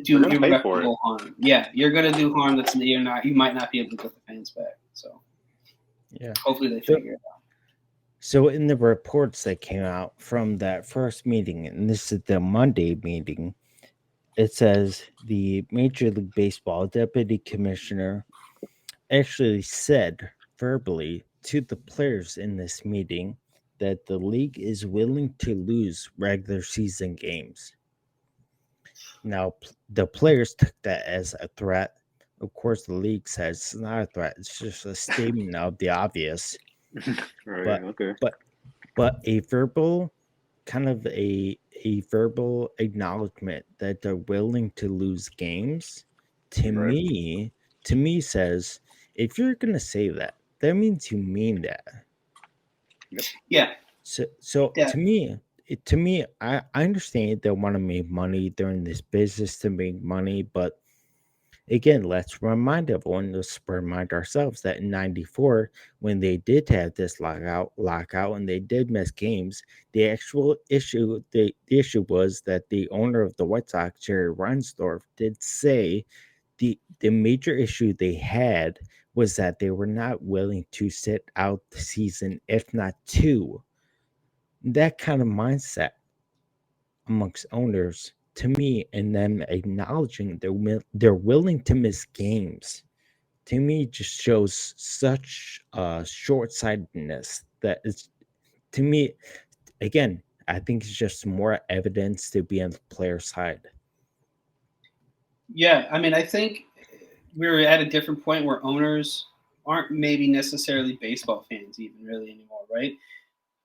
do irreparable harm. Yeah, you're going to do harm that's you might not be able to get the fans back. So hopefully they figure it out. So in the reports that came out from that first meeting, and this is the Monday meeting, it says the Major League Baseball deputy commissioner actually said verbally to the players in this meeting that the league is willing to lose regular season games. Now, the players took that as a threat. Of course, the league says it's not a threat. It's just a statement of the obvious. But a verbal kind of a verbal acknowledgement that they're willing to lose games to me says if you're gonna say that means you mean that. So to me I understand they want to make money. They're in this business to make money, but again, let's remind everyone, let's remind ourselves that in 94, when they did have this lockout and they did miss games, the actual issue, the issue was that the owner of the White Sox, Jerry Reinsdorf, did say the major issue they had was that they were not willing to sit out the season, if not two. That kind of mindset amongst owners, to me, and them acknowledging they're willing to miss games, to me just shows such short-sightedness that it's, to me, again, I think it's just more evidence to be on the player side. Yeah, I mean, I think we're at a different point where owners aren't maybe necessarily baseball fans even really anymore, right?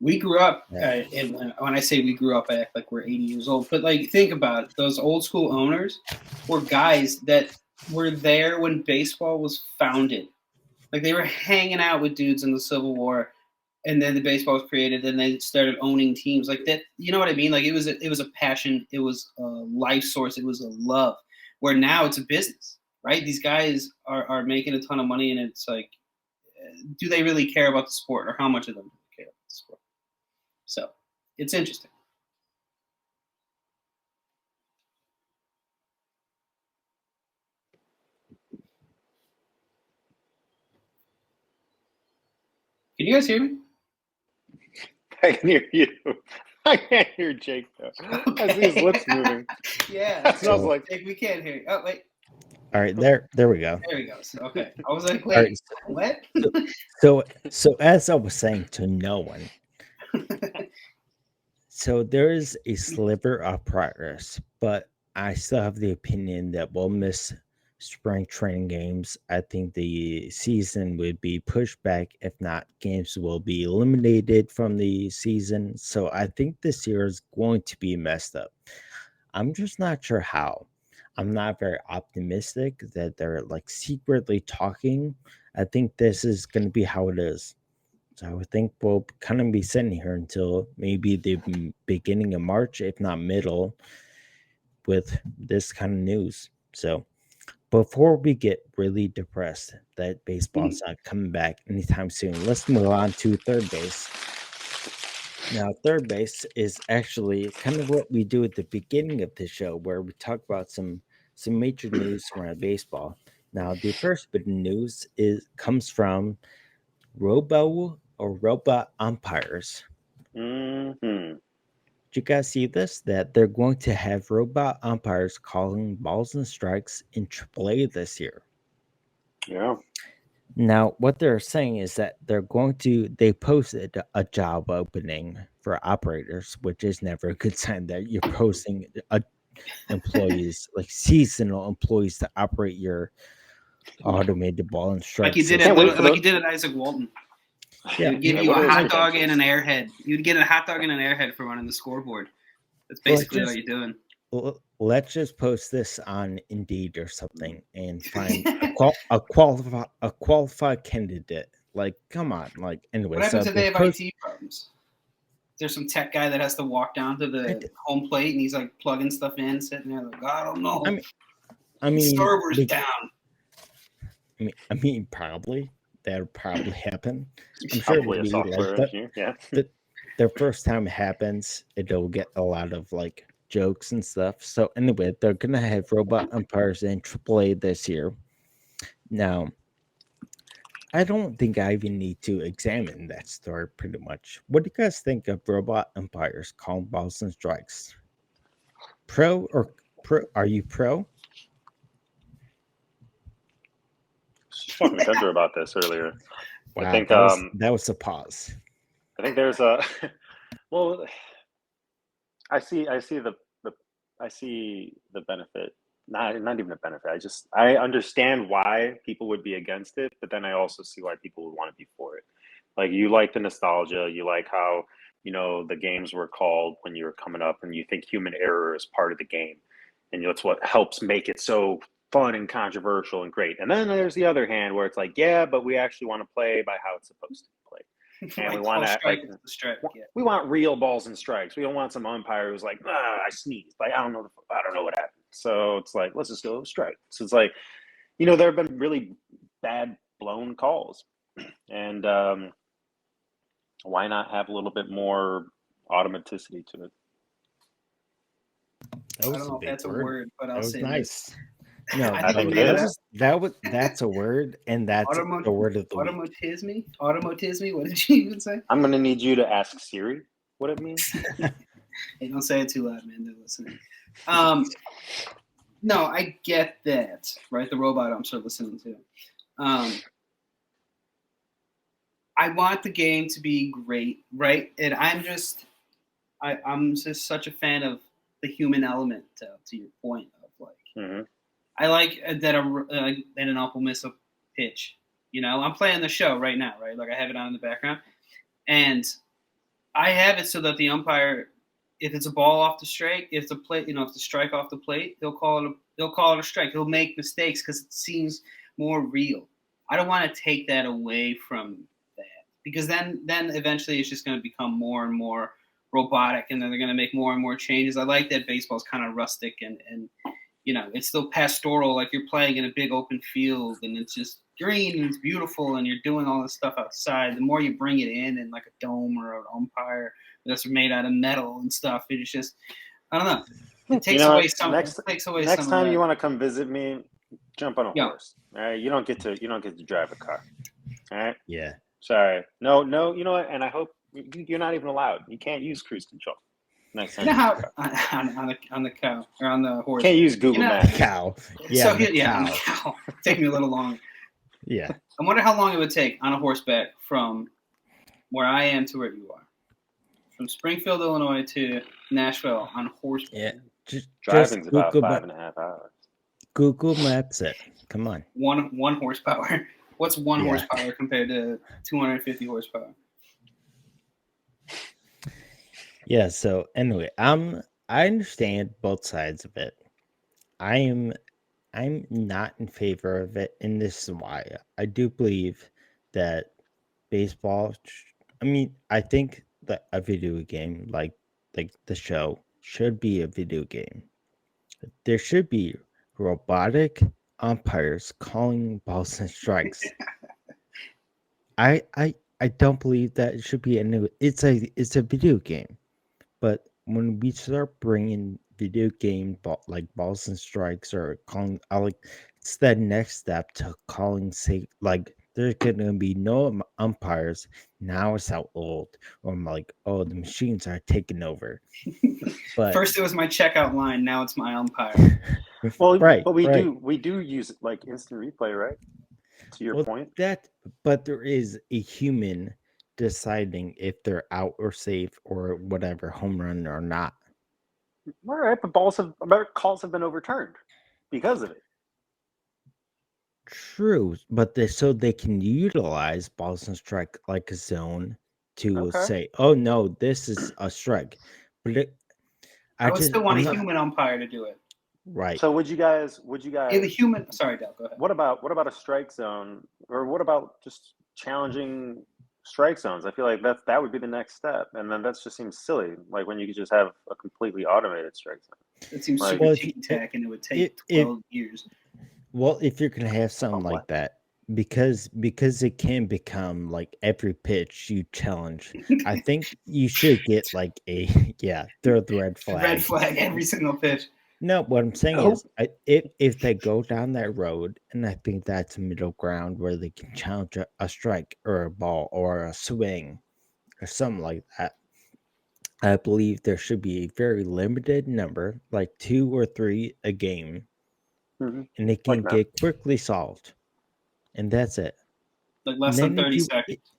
We grew up, and when I say we grew up, I act like we're 80 years old. But like, think about it. Those old school owners were guys that were there when baseball was founded. Like they were hanging out with dudes in the Civil War, and then the baseball was created, and they started owning teams like that. You know what I mean? Like it was a passion, it was a life source, it was a love. Where now it's a business, right? These guys are making a ton of money, and it's like, do they really care about the sport, or how much of them care about the sport? So it's interesting. Can you guys hear me? I can hear you. I can't hear Jake though. Okay. I see his lips moving. Yeah. So I was like, Jake, we can't hear you. Oh wait. All right, there we go. There we go. So, okay. I was like, wait, what? So as I was saying to no one, so there is a sliver of progress, but I still have the opinion that we'll miss spring training games. I think the season would be pushed back. If not, games will be eliminated from the season. So I think this year is going to be messed up. I'm just not sure how. I'm not very optimistic that they're like secretly talking. I think this is going to be how it is. So I would think we'll kind of be sitting here until maybe the beginning of March, if not middle, with this kind of news. So before we get really depressed that baseball's not coming back anytime soon, let's move on to third base. Now, third base is actually kind of what we do at the beginning of the show, where we talk about some major news around baseball. Now, the first bit of news comes from robot umpires. Mm-hmm. Did you guys see this? That they're going to have robot umpires calling balls and strikes in AAA this year. Yeah. Now, what they're saying is that they posted a job opening for operators, which is never a good sign that you're posting employees, like seasonal employees, to operate your automated ball and strike. Like you did at Isaac Walton. Yeah, give you a hot dog and an airhead. You'd get a hot dog and an airhead for running the scoreboard. That's basically what you're doing. Let's just post this on Indeed or something and find a qualified candidate. Like, come on. Like, anyway, what happens if they have IT problems? there's some tech guy that has to walk down to the home plate and he's like plugging stuff in, sitting there like, I don't know. I mean, server's down. I mean, probably that would probably happen. I'm sure it'll be like the first time it happens, it'll get a lot of like jokes and stuff. So anyway, they're gonna have robot umpires in AAA this year. Now, I don't think I even need to examine that story pretty much. What do you guys think of robot umpires calling balls and strikes? Pro or pro? Are you pro? Talking to Kendra about this earlier. Wow, I think that was a pause. I think there's a well. I see the benefit. Not even a benefit. I understand why people would be against it, but then I also see why people would want to be for it. Like, you like the nostalgia, you like how, you know, the games were called when you were coming up, and you think human error is part of the game, and that's what helps make it so fun and controversial and great. And then there's the other hand where it's like, yeah, but we actually want to play by how it's supposed to be played. And like, we want to we want real balls and strikes. We don't want some umpire who's like, I sneezed. Like, I don't know what happened. So it's like, let's just go strike. So it's like, you know, there have been really bad blown calls, and why not have a little bit more automaticity to it? I don't know if that's a word, but I'll say nice. No, that's a word, and that's the word of the week. Automatism. What did you even say? I'm gonna need you to ask Siri what it means. Hey, don't say it too loud, man. They're listening. No, I get that, right? The robot umps are listening to. I want the game to be great, right? And I'm just such a fan of the human element, to your point of like. Mm-hmm. I like that an ump will miss a pitch. You know, I'm playing the show right now, right? Like, I have it on in the background, and I have it so that the umpire, if it's a ball off the strike, if the strike off the plate, he'll call it a strike. He'll make mistakes because it seems more real. I don't want to take that away from that, because then eventually it's just going to become more and more robotic, and then they're going to make more and more changes. I like that baseball's kind of rustic and you know, it's still pastoral, like you're playing in a big open field and it's just green and it's beautiful and you're doing all this stuff outside. The more you bring it in like a dome or an umpire that's made out of metal and stuff, it's just, I don't know. It takes away some. Next time you want to come visit me, jump on a horse. All right, you don't get to drive a car. All right. Yeah. Sorry. No. You know what? And I hope you're not even allowed. You can't use cruise control. Next time. You know how on the cow or on the horse. Can't use Google Maps. Cow. Yeah. So on the cow. Take me a little long. Yeah. I wonder how long it would take on a horseback from where I am to where you are. From Springfield, Illinois to Nashville on horseback. Yeah. Driving's about 5.5 hours. Google Maps it. Come on. One horsepower. What's one horsepower compared to 250 horsepower? Yeah, so anyway, I understand both sides of it. I'm not in favor of it, and this is why. I do believe that baseball, I think that a video game like the show should be a video game. There should be robotic umpires calling balls and strikes. I don't believe that it should be it's a video game. But when we start bringing video game like balls and strikes or calling, it's that next step to calling, say, like, there's gonna be no umpires. Now it's how old, or I'm like, oh, the machines are taking over. But first it was my checkout line, now it's my umpire. Well, right, but we do use like instant replay, right? To your point. But there is a human deciding if they're out or safe or whatever, home run or not. All right, but calls have been overturned because of it. True, but so they can utilize balls and strike like a zone to say, "Oh no, this is a strike." But I would still want a human umpire to do it. Right. So would you guys? The human. Sorry, Del. Go ahead. What about a strike zone, or what about just challenging strike zones. I feel like that would be the next step, and then that just seems silly. Like when you could just have a completely automated strike zone. It seems super ticky-tack, and it would take 12 years. Well, if you're gonna have something like that, because it can become like every pitch you challenge, I think you should get like throw the red flag. Red flag every single pitch. No, what I'm saying is, if they go down that road, and I think that's a middle ground where they can challenge a strike or a ball or a swing or something like that, I believe there should be a very limited number, like 2 or 3 a game, and it can get quickly solved, and that's it. Like less than 30 seconds.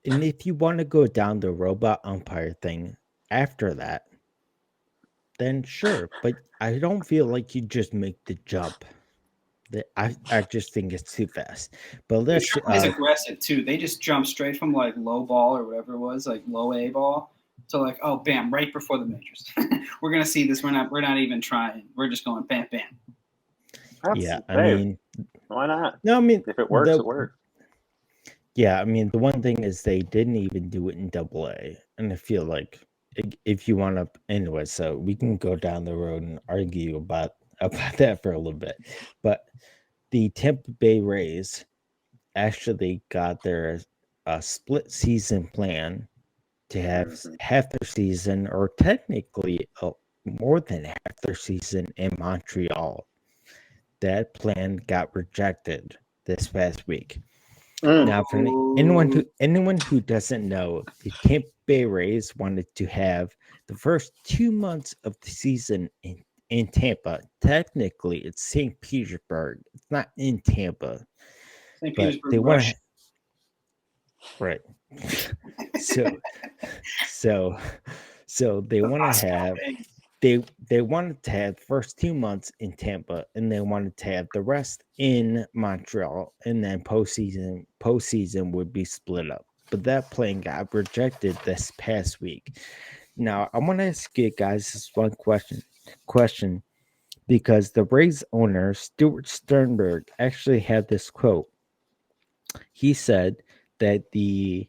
And if you want to go down the robot umpire thing after that, then sure, but I don't feel like you just make the jump. I just think it's too fast. But let's it's aggressive too. They just jump straight from like low ball or whatever it was, like low A ball, to like, oh bam, right before the majors. We're gonna see this. We're not even trying. We're just going bam bam. I mean, why not? No, I mean, if it works, it works. Yeah, I mean, the one thing is they didn't even do it in AA, and I feel like if you want to, anyway, so we can go down the road and argue about that for a little bit. But the Tampa Bay Rays actually got their split season plan to have half their season, or technically more than half their season, in Montreal. That plan got rejected this past week. Now, for anyone who doesn't know, the Tampa Bay Rays wanted to have the first 2 months of the season in Tampa. Technically, it's St. Petersburg. It's not in Tampa. St. Petersburg, they want to, right? So they want to have. They wanted to have the first 2 months in Tampa, and they wanted to have the rest in Montreal, and then postseason would be split up. But that plan got rejected this past week. Now, I want to ask you guys this one question, because the Rays owner, Stuart Sternberg, actually had this quote. He said that the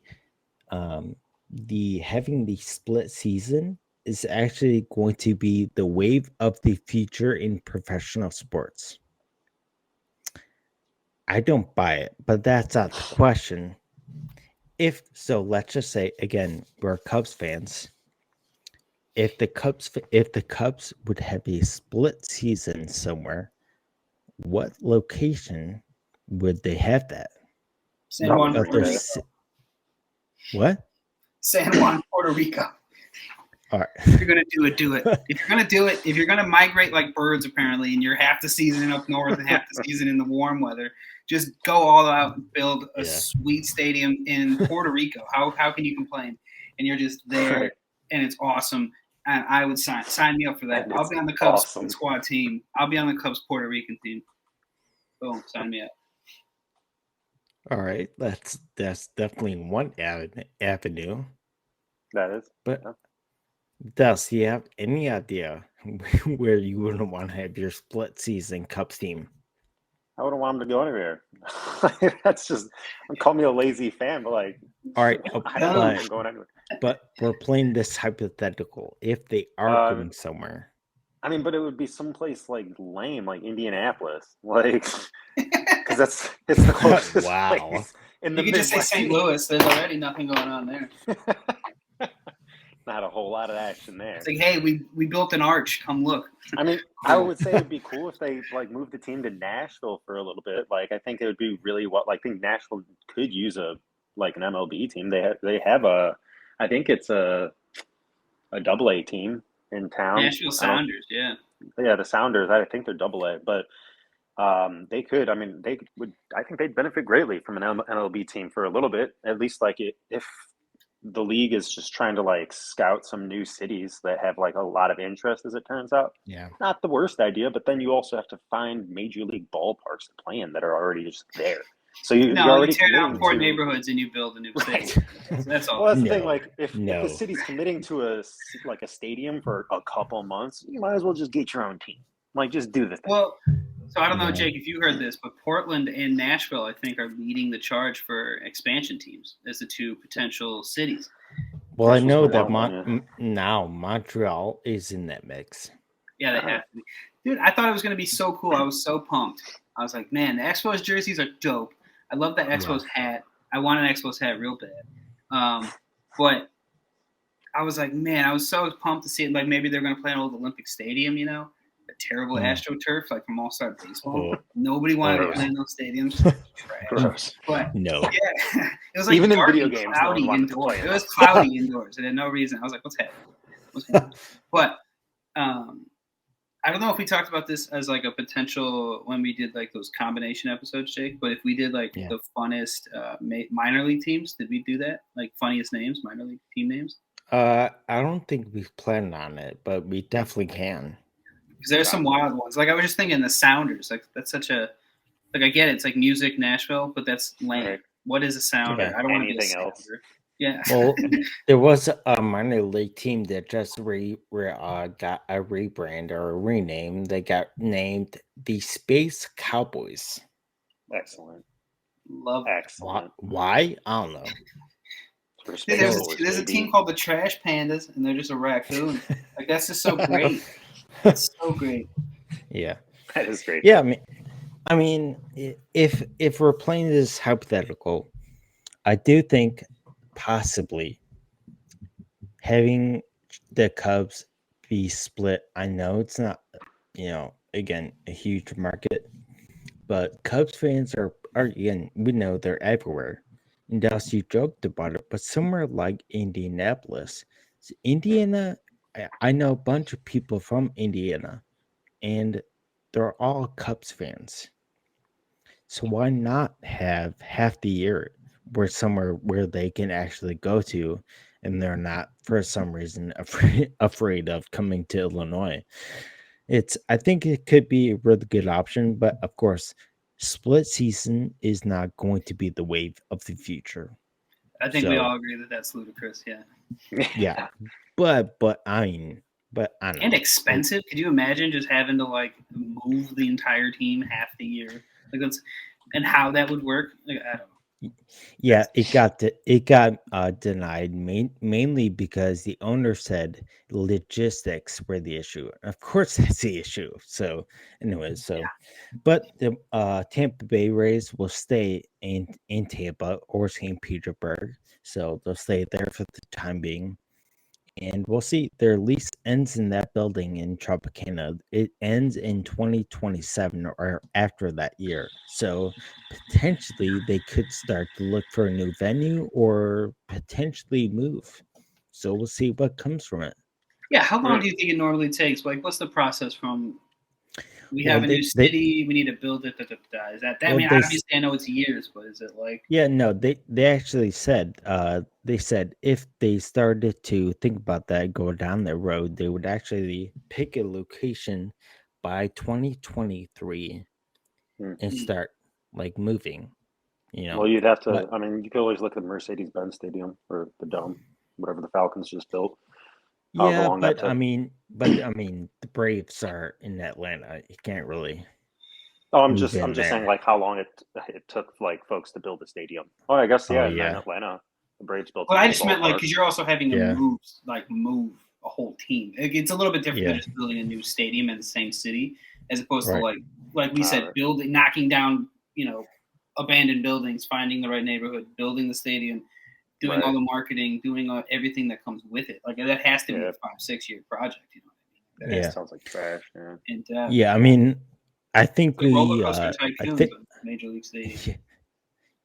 having the split season is actually going to be the wave of the future in professional sports. I don't buy it, but that's not the question. If so, let's just say again, we're Cubs fans. If the Cubs would have a split season somewhere, what location would they have that? San Juan, Puerto Rico. What? San Juan, Puerto Rico. All right. If you're gonna do it, do it. If you're gonna migrate like birds, apparently, and you're half the season up north and half the season in the warm weather, just go all out and build a sweet stadium in Puerto Rico. How can you complain? And you're just there, and it's awesome. And I would sign me up for that. I'll be on the Cubs squad team. I'll be on the Cubs Puerto Rican team. Boom, sign me up. All right, that's definitely one avenue. That is, but. Does you have any idea where you wouldn't want to have your split season Cubs team? I wouldn't want them to go anywhere. That's just, call me a lazy fan, but like, all right, I don't know if I'm going anywhere. But we're playing this hypothetical. If they are going somewhere, I mean, but it would be someplace like lame, like Indianapolis, like because it's the closest. Wow. Place in the you could just say St. Louis. There's already nothing going on there. Not a whole lot of action there. It's like, hey, we built an arch. Come look. I mean, I would say it'd be cool if they like moved the team to Nashville for a little bit. Like, I think it would be really I think Nashville could use an MLB team. They have I think it's a AA team in town. Nashville Sounders, yeah. Yeah, the Sounders. I think they're AA, but they could. I mean, they would. I think they'd benefit greatly from an MLB team for a little bit, at least. Like if the league is just trying to like scout some new cities that have like a lot of interest, as it turns out. Yeah. Not the worst idea, but then you also have to find major league ballparks to play in that are already just there. So you already tear down poor neighborhoods and you build a new city. That's all. Well, that's the thing. Like if the city's committing to a stadium for a couple months, you might as well just get your own team. Like just do the thing. Well, So I don't know, Jake, if you heard this, but Portland and Nashville, I think, are leading the charge for expansion teams as the two potential cities. Well, I know that now Montreal is in that mix. Yeah, they have to be. Dude, I thought it was going to be so cool. I was so pumped. I was like, man, the Expos jerseys are dope. I love the Expos hat. I want an Expos hat real bad. But I was like, man, I was so pumped to see it. Like, maybe they're going to play in old Olympic Stadium, you know? A terrible AstroTurf, like from All-Star Baseball. Nobody wanted to play in those stadiums. Trash. But no. Yeah, it was like even in video games, cloudy indoors. It was cloudy indoors, and had no reason. I was like, what's happening? But I don't know if we talked about this as like a potential when we did like those combination episodes, Jake. But if we did like the funnest minor league teams, did we do that? Like funniest names, minor league team names? I don't think we've planned on it, but we definitely can. Because there's some wild ones. Like I was just thinking the Sounders. Like that's such a like I get it. It's like music Nashville, but that's lame. Right. What is a Sounder? Yeah, I don't want anything else. Yeah. Well, there was a minor league team that just got a rebrand or a rename. They got named the Space Cowboys. Excellent. Love excellent. Why? I don't know. There's a team called the Trash Pandas, and they're just a raccoon. Like that's just so great. That's so great. Yeah, that is great. Yeah, I mean, if we're playing this hypothetical, I do think possibly having the Cubs be split. I know it's not, again, a huge market, but Cubs fans are again, we know they're everywhere. And Dallas, you joked about it, but somewhere like Indianapolis, Indiana, I know a bunch of people from Indiana, and they're all Cubs fans. So why not have half the year where somewhere where they can actually go to, and they're not for some reason afraid of coming to Illinois? I think it could be a really good option, but of course, split season is not going to be the wave of the future. I think we all agree that that's ludicrous. Yeah. Yeah, but I mean, but I don't know. And expensive. Could you imagine just having to like move the entire team half the year? Like that's and how that would work. Like, I don't know. Yeah, it got denied mainly because the owner said logistics were the issue. Of course, that's the issue. So, anyways, but the Tampa Bay Rays will stay in Tampa or St. Petersburg, so they'll stay there for the time being. And we'll see. Their lease ends in that building in Tropicana. It ends in 2027 or after that year. So potentially they could start to look for a new venue or potentially move. So we'll see what comes from it. Yeah. How long do you think it normally takes? Like, what's the process from we have a new city, we need to build it. Is that I mean, obviously I know it's years, but is it like? Yeah, no, they actually said if they started to think about that, go down that road, they would actually pick a location by 2023 and start like moving. Well, you'd have to. I mean, you could always look at the Mercedes-Benz Stadium or the Dome, whatever the Falcons just built. Yeah, but I mean, the Braves are in Atlanta. You can't really. Oh, I'm just saying, like how long it took like folks to build the stadium. Oh, I guess in Atlanta, the Braves built. Well, I just meant like because you're also having to move a whole team. It's a little bit different than just building a new stadium in the same city, as opposed to like we said, knocking down abandoned buildings, finding the right neighborhood, building the stadium, doing all the marketing, doing everything that comes with it. Like that has to be a 5-6 year project. You know what I mean? That sounds like trash. Yeah. And I mean, I think roller coaster tycoons on Major League Stadium.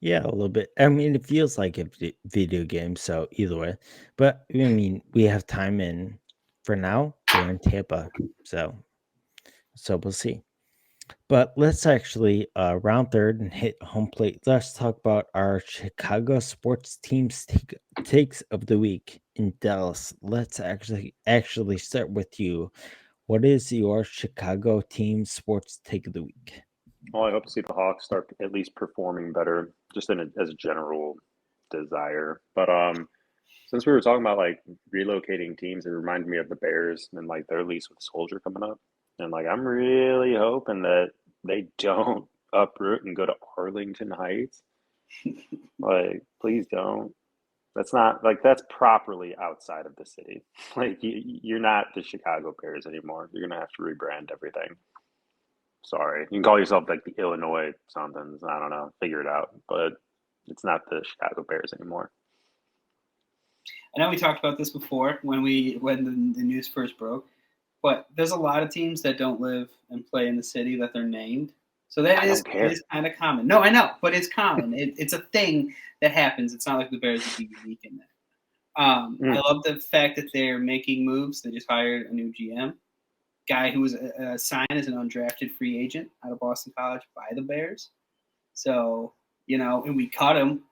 Yeah, a little bit. I mean, it feels like a video game, so either way. But I mean, we have time in. For now, they're in Tampa, so we'll see. But let's actually round third and hit home plate. Let's talk about our Chicago sports teams takes of the week in Dallas. Let's actually start with you. What is your Chicago team sports take of the week? Well, I hope to see the Hawks start at least performing better, just as a general desire. But since we were talking about like relocating teams, it reminded me of the Bears and like their lease with Soldier coming up. And like I'm really hoping that they don't uproot and go to Arlington Heights. Like, please don't. That's not like that's properly outside of the city. Like you're not the Chicago Bears anymore. You're gonna have to rebrand everything. Sorry, you can call yourself like the Illinois something. I don't know. Figure it out, but it's not the Chicago Bears anymore. I know we talked about this before when the news first broke, but there's a lot of teams that don't live and play in the city that they're named. So that is kind of common. No, I know, but it's common. It's a thing that happens. It's not like the Bears would be unique in that. I love the fact that they're making moves. They just hired a new GM, guy who was signed as an undrafted free agent out of Boston College by the Bears. So, and we cut him.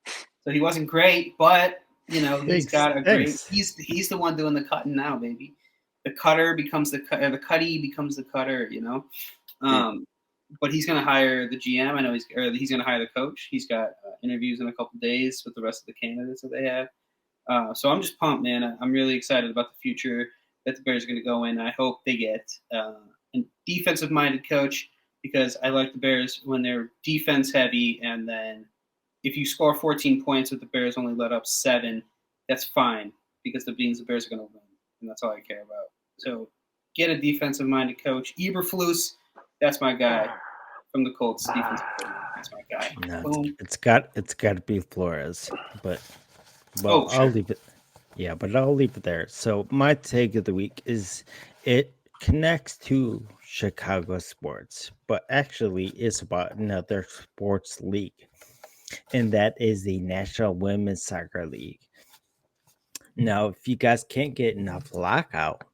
So he wasn't great, but, he's got a great – he's the one doing the cutting now, baby. The cutter becomes the cutty becomes the cutter, But he's going to hire the GM. I know he's going to hire the coach. He's got interviews in a couple of days with the rest of the candidates that they have. So I'm just pumped, man. I'm really excited about the future that the Bears are going to go in. I hope they get a defensive-minded coach because I like the Bears when they're defense-heavy, and then if you score 14 points with the Bears only let up 7, that's fine because that means the Bears are going to win, and that's all I care about. So get a defensive-minded coach. Eberflus, that's my guy from the Colts. Defensive coordinator. That's my guy. No, it's got to be Flores, but I'll leave it. Yeah, but I'll leave it there. So my take of the week is it connects to Chicago sports, but actually it's about another sports league, and that is the National Women's Soccer League. Now, if you guys can't get enough lockout,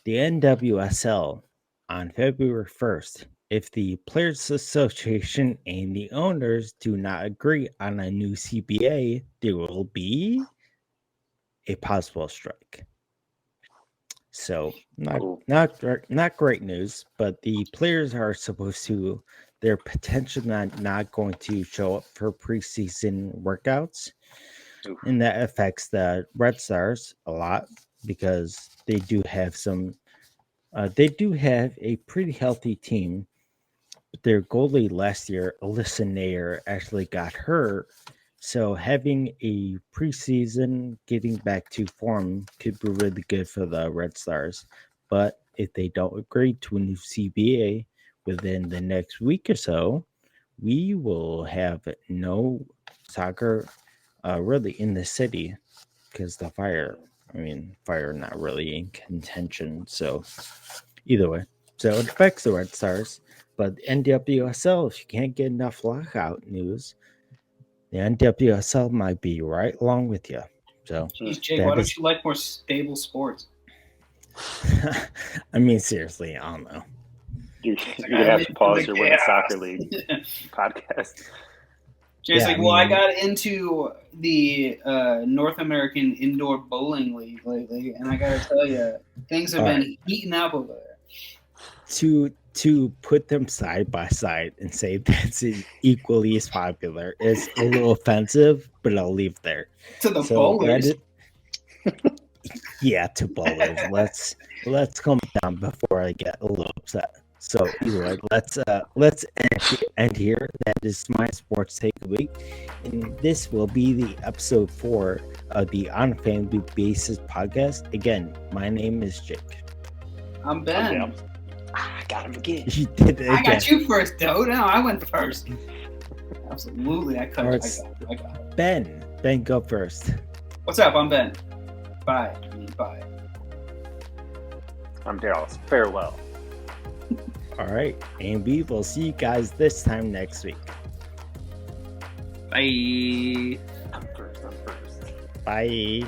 the NWSL on February 1st, if the Players Association and the owners do not agree on a new CBA, there will be a possible strike. So not great news, but the players are supposed to, they're potentially not going to show up for preseason workouts. And that affects the Red Stars a lot because they do have a pretty healthy team. But their goalie last year, Alyssa Nair, actually got hurt. So having a preseason, getting back to form could be really good for the Red Stars. But if they don't agree to a new CBA within the next week or so, we will have no soccer really in the city because the fire not really in contention. So either way, so it affects the Red Stars. But NWSL, if you can't get enough lockout news, the NWSL might be right along with you. So, jeez, Jake, why don't you like more stable sports? I mean, seriously, I don't know. You have to pause your Women's Soccer League podcast. Jay's I got into the North American Indoor Bowling League lately, and I got to tell you, things have been heating up over there. To put them side by side and say that's equally as popular is a little offensive, but I'll leave there. To the bowlers. Yeah, to bowlers. Let's calm down before I get a little upset. So either way, let's end here. That is my sports take of the week, and this will be the episode 4 of the On a Family Basis podcast. Again, my name is Jake. I'm Ben. I got him again. You did it again. I got you first, though. No, I went first. Absolutely, I got it. Ben, go first. What's up? I'm Ben. Bye. I'm Dallas. Farewell. All right, and we will see you guys this time next week. Bye. I'm first. Bye.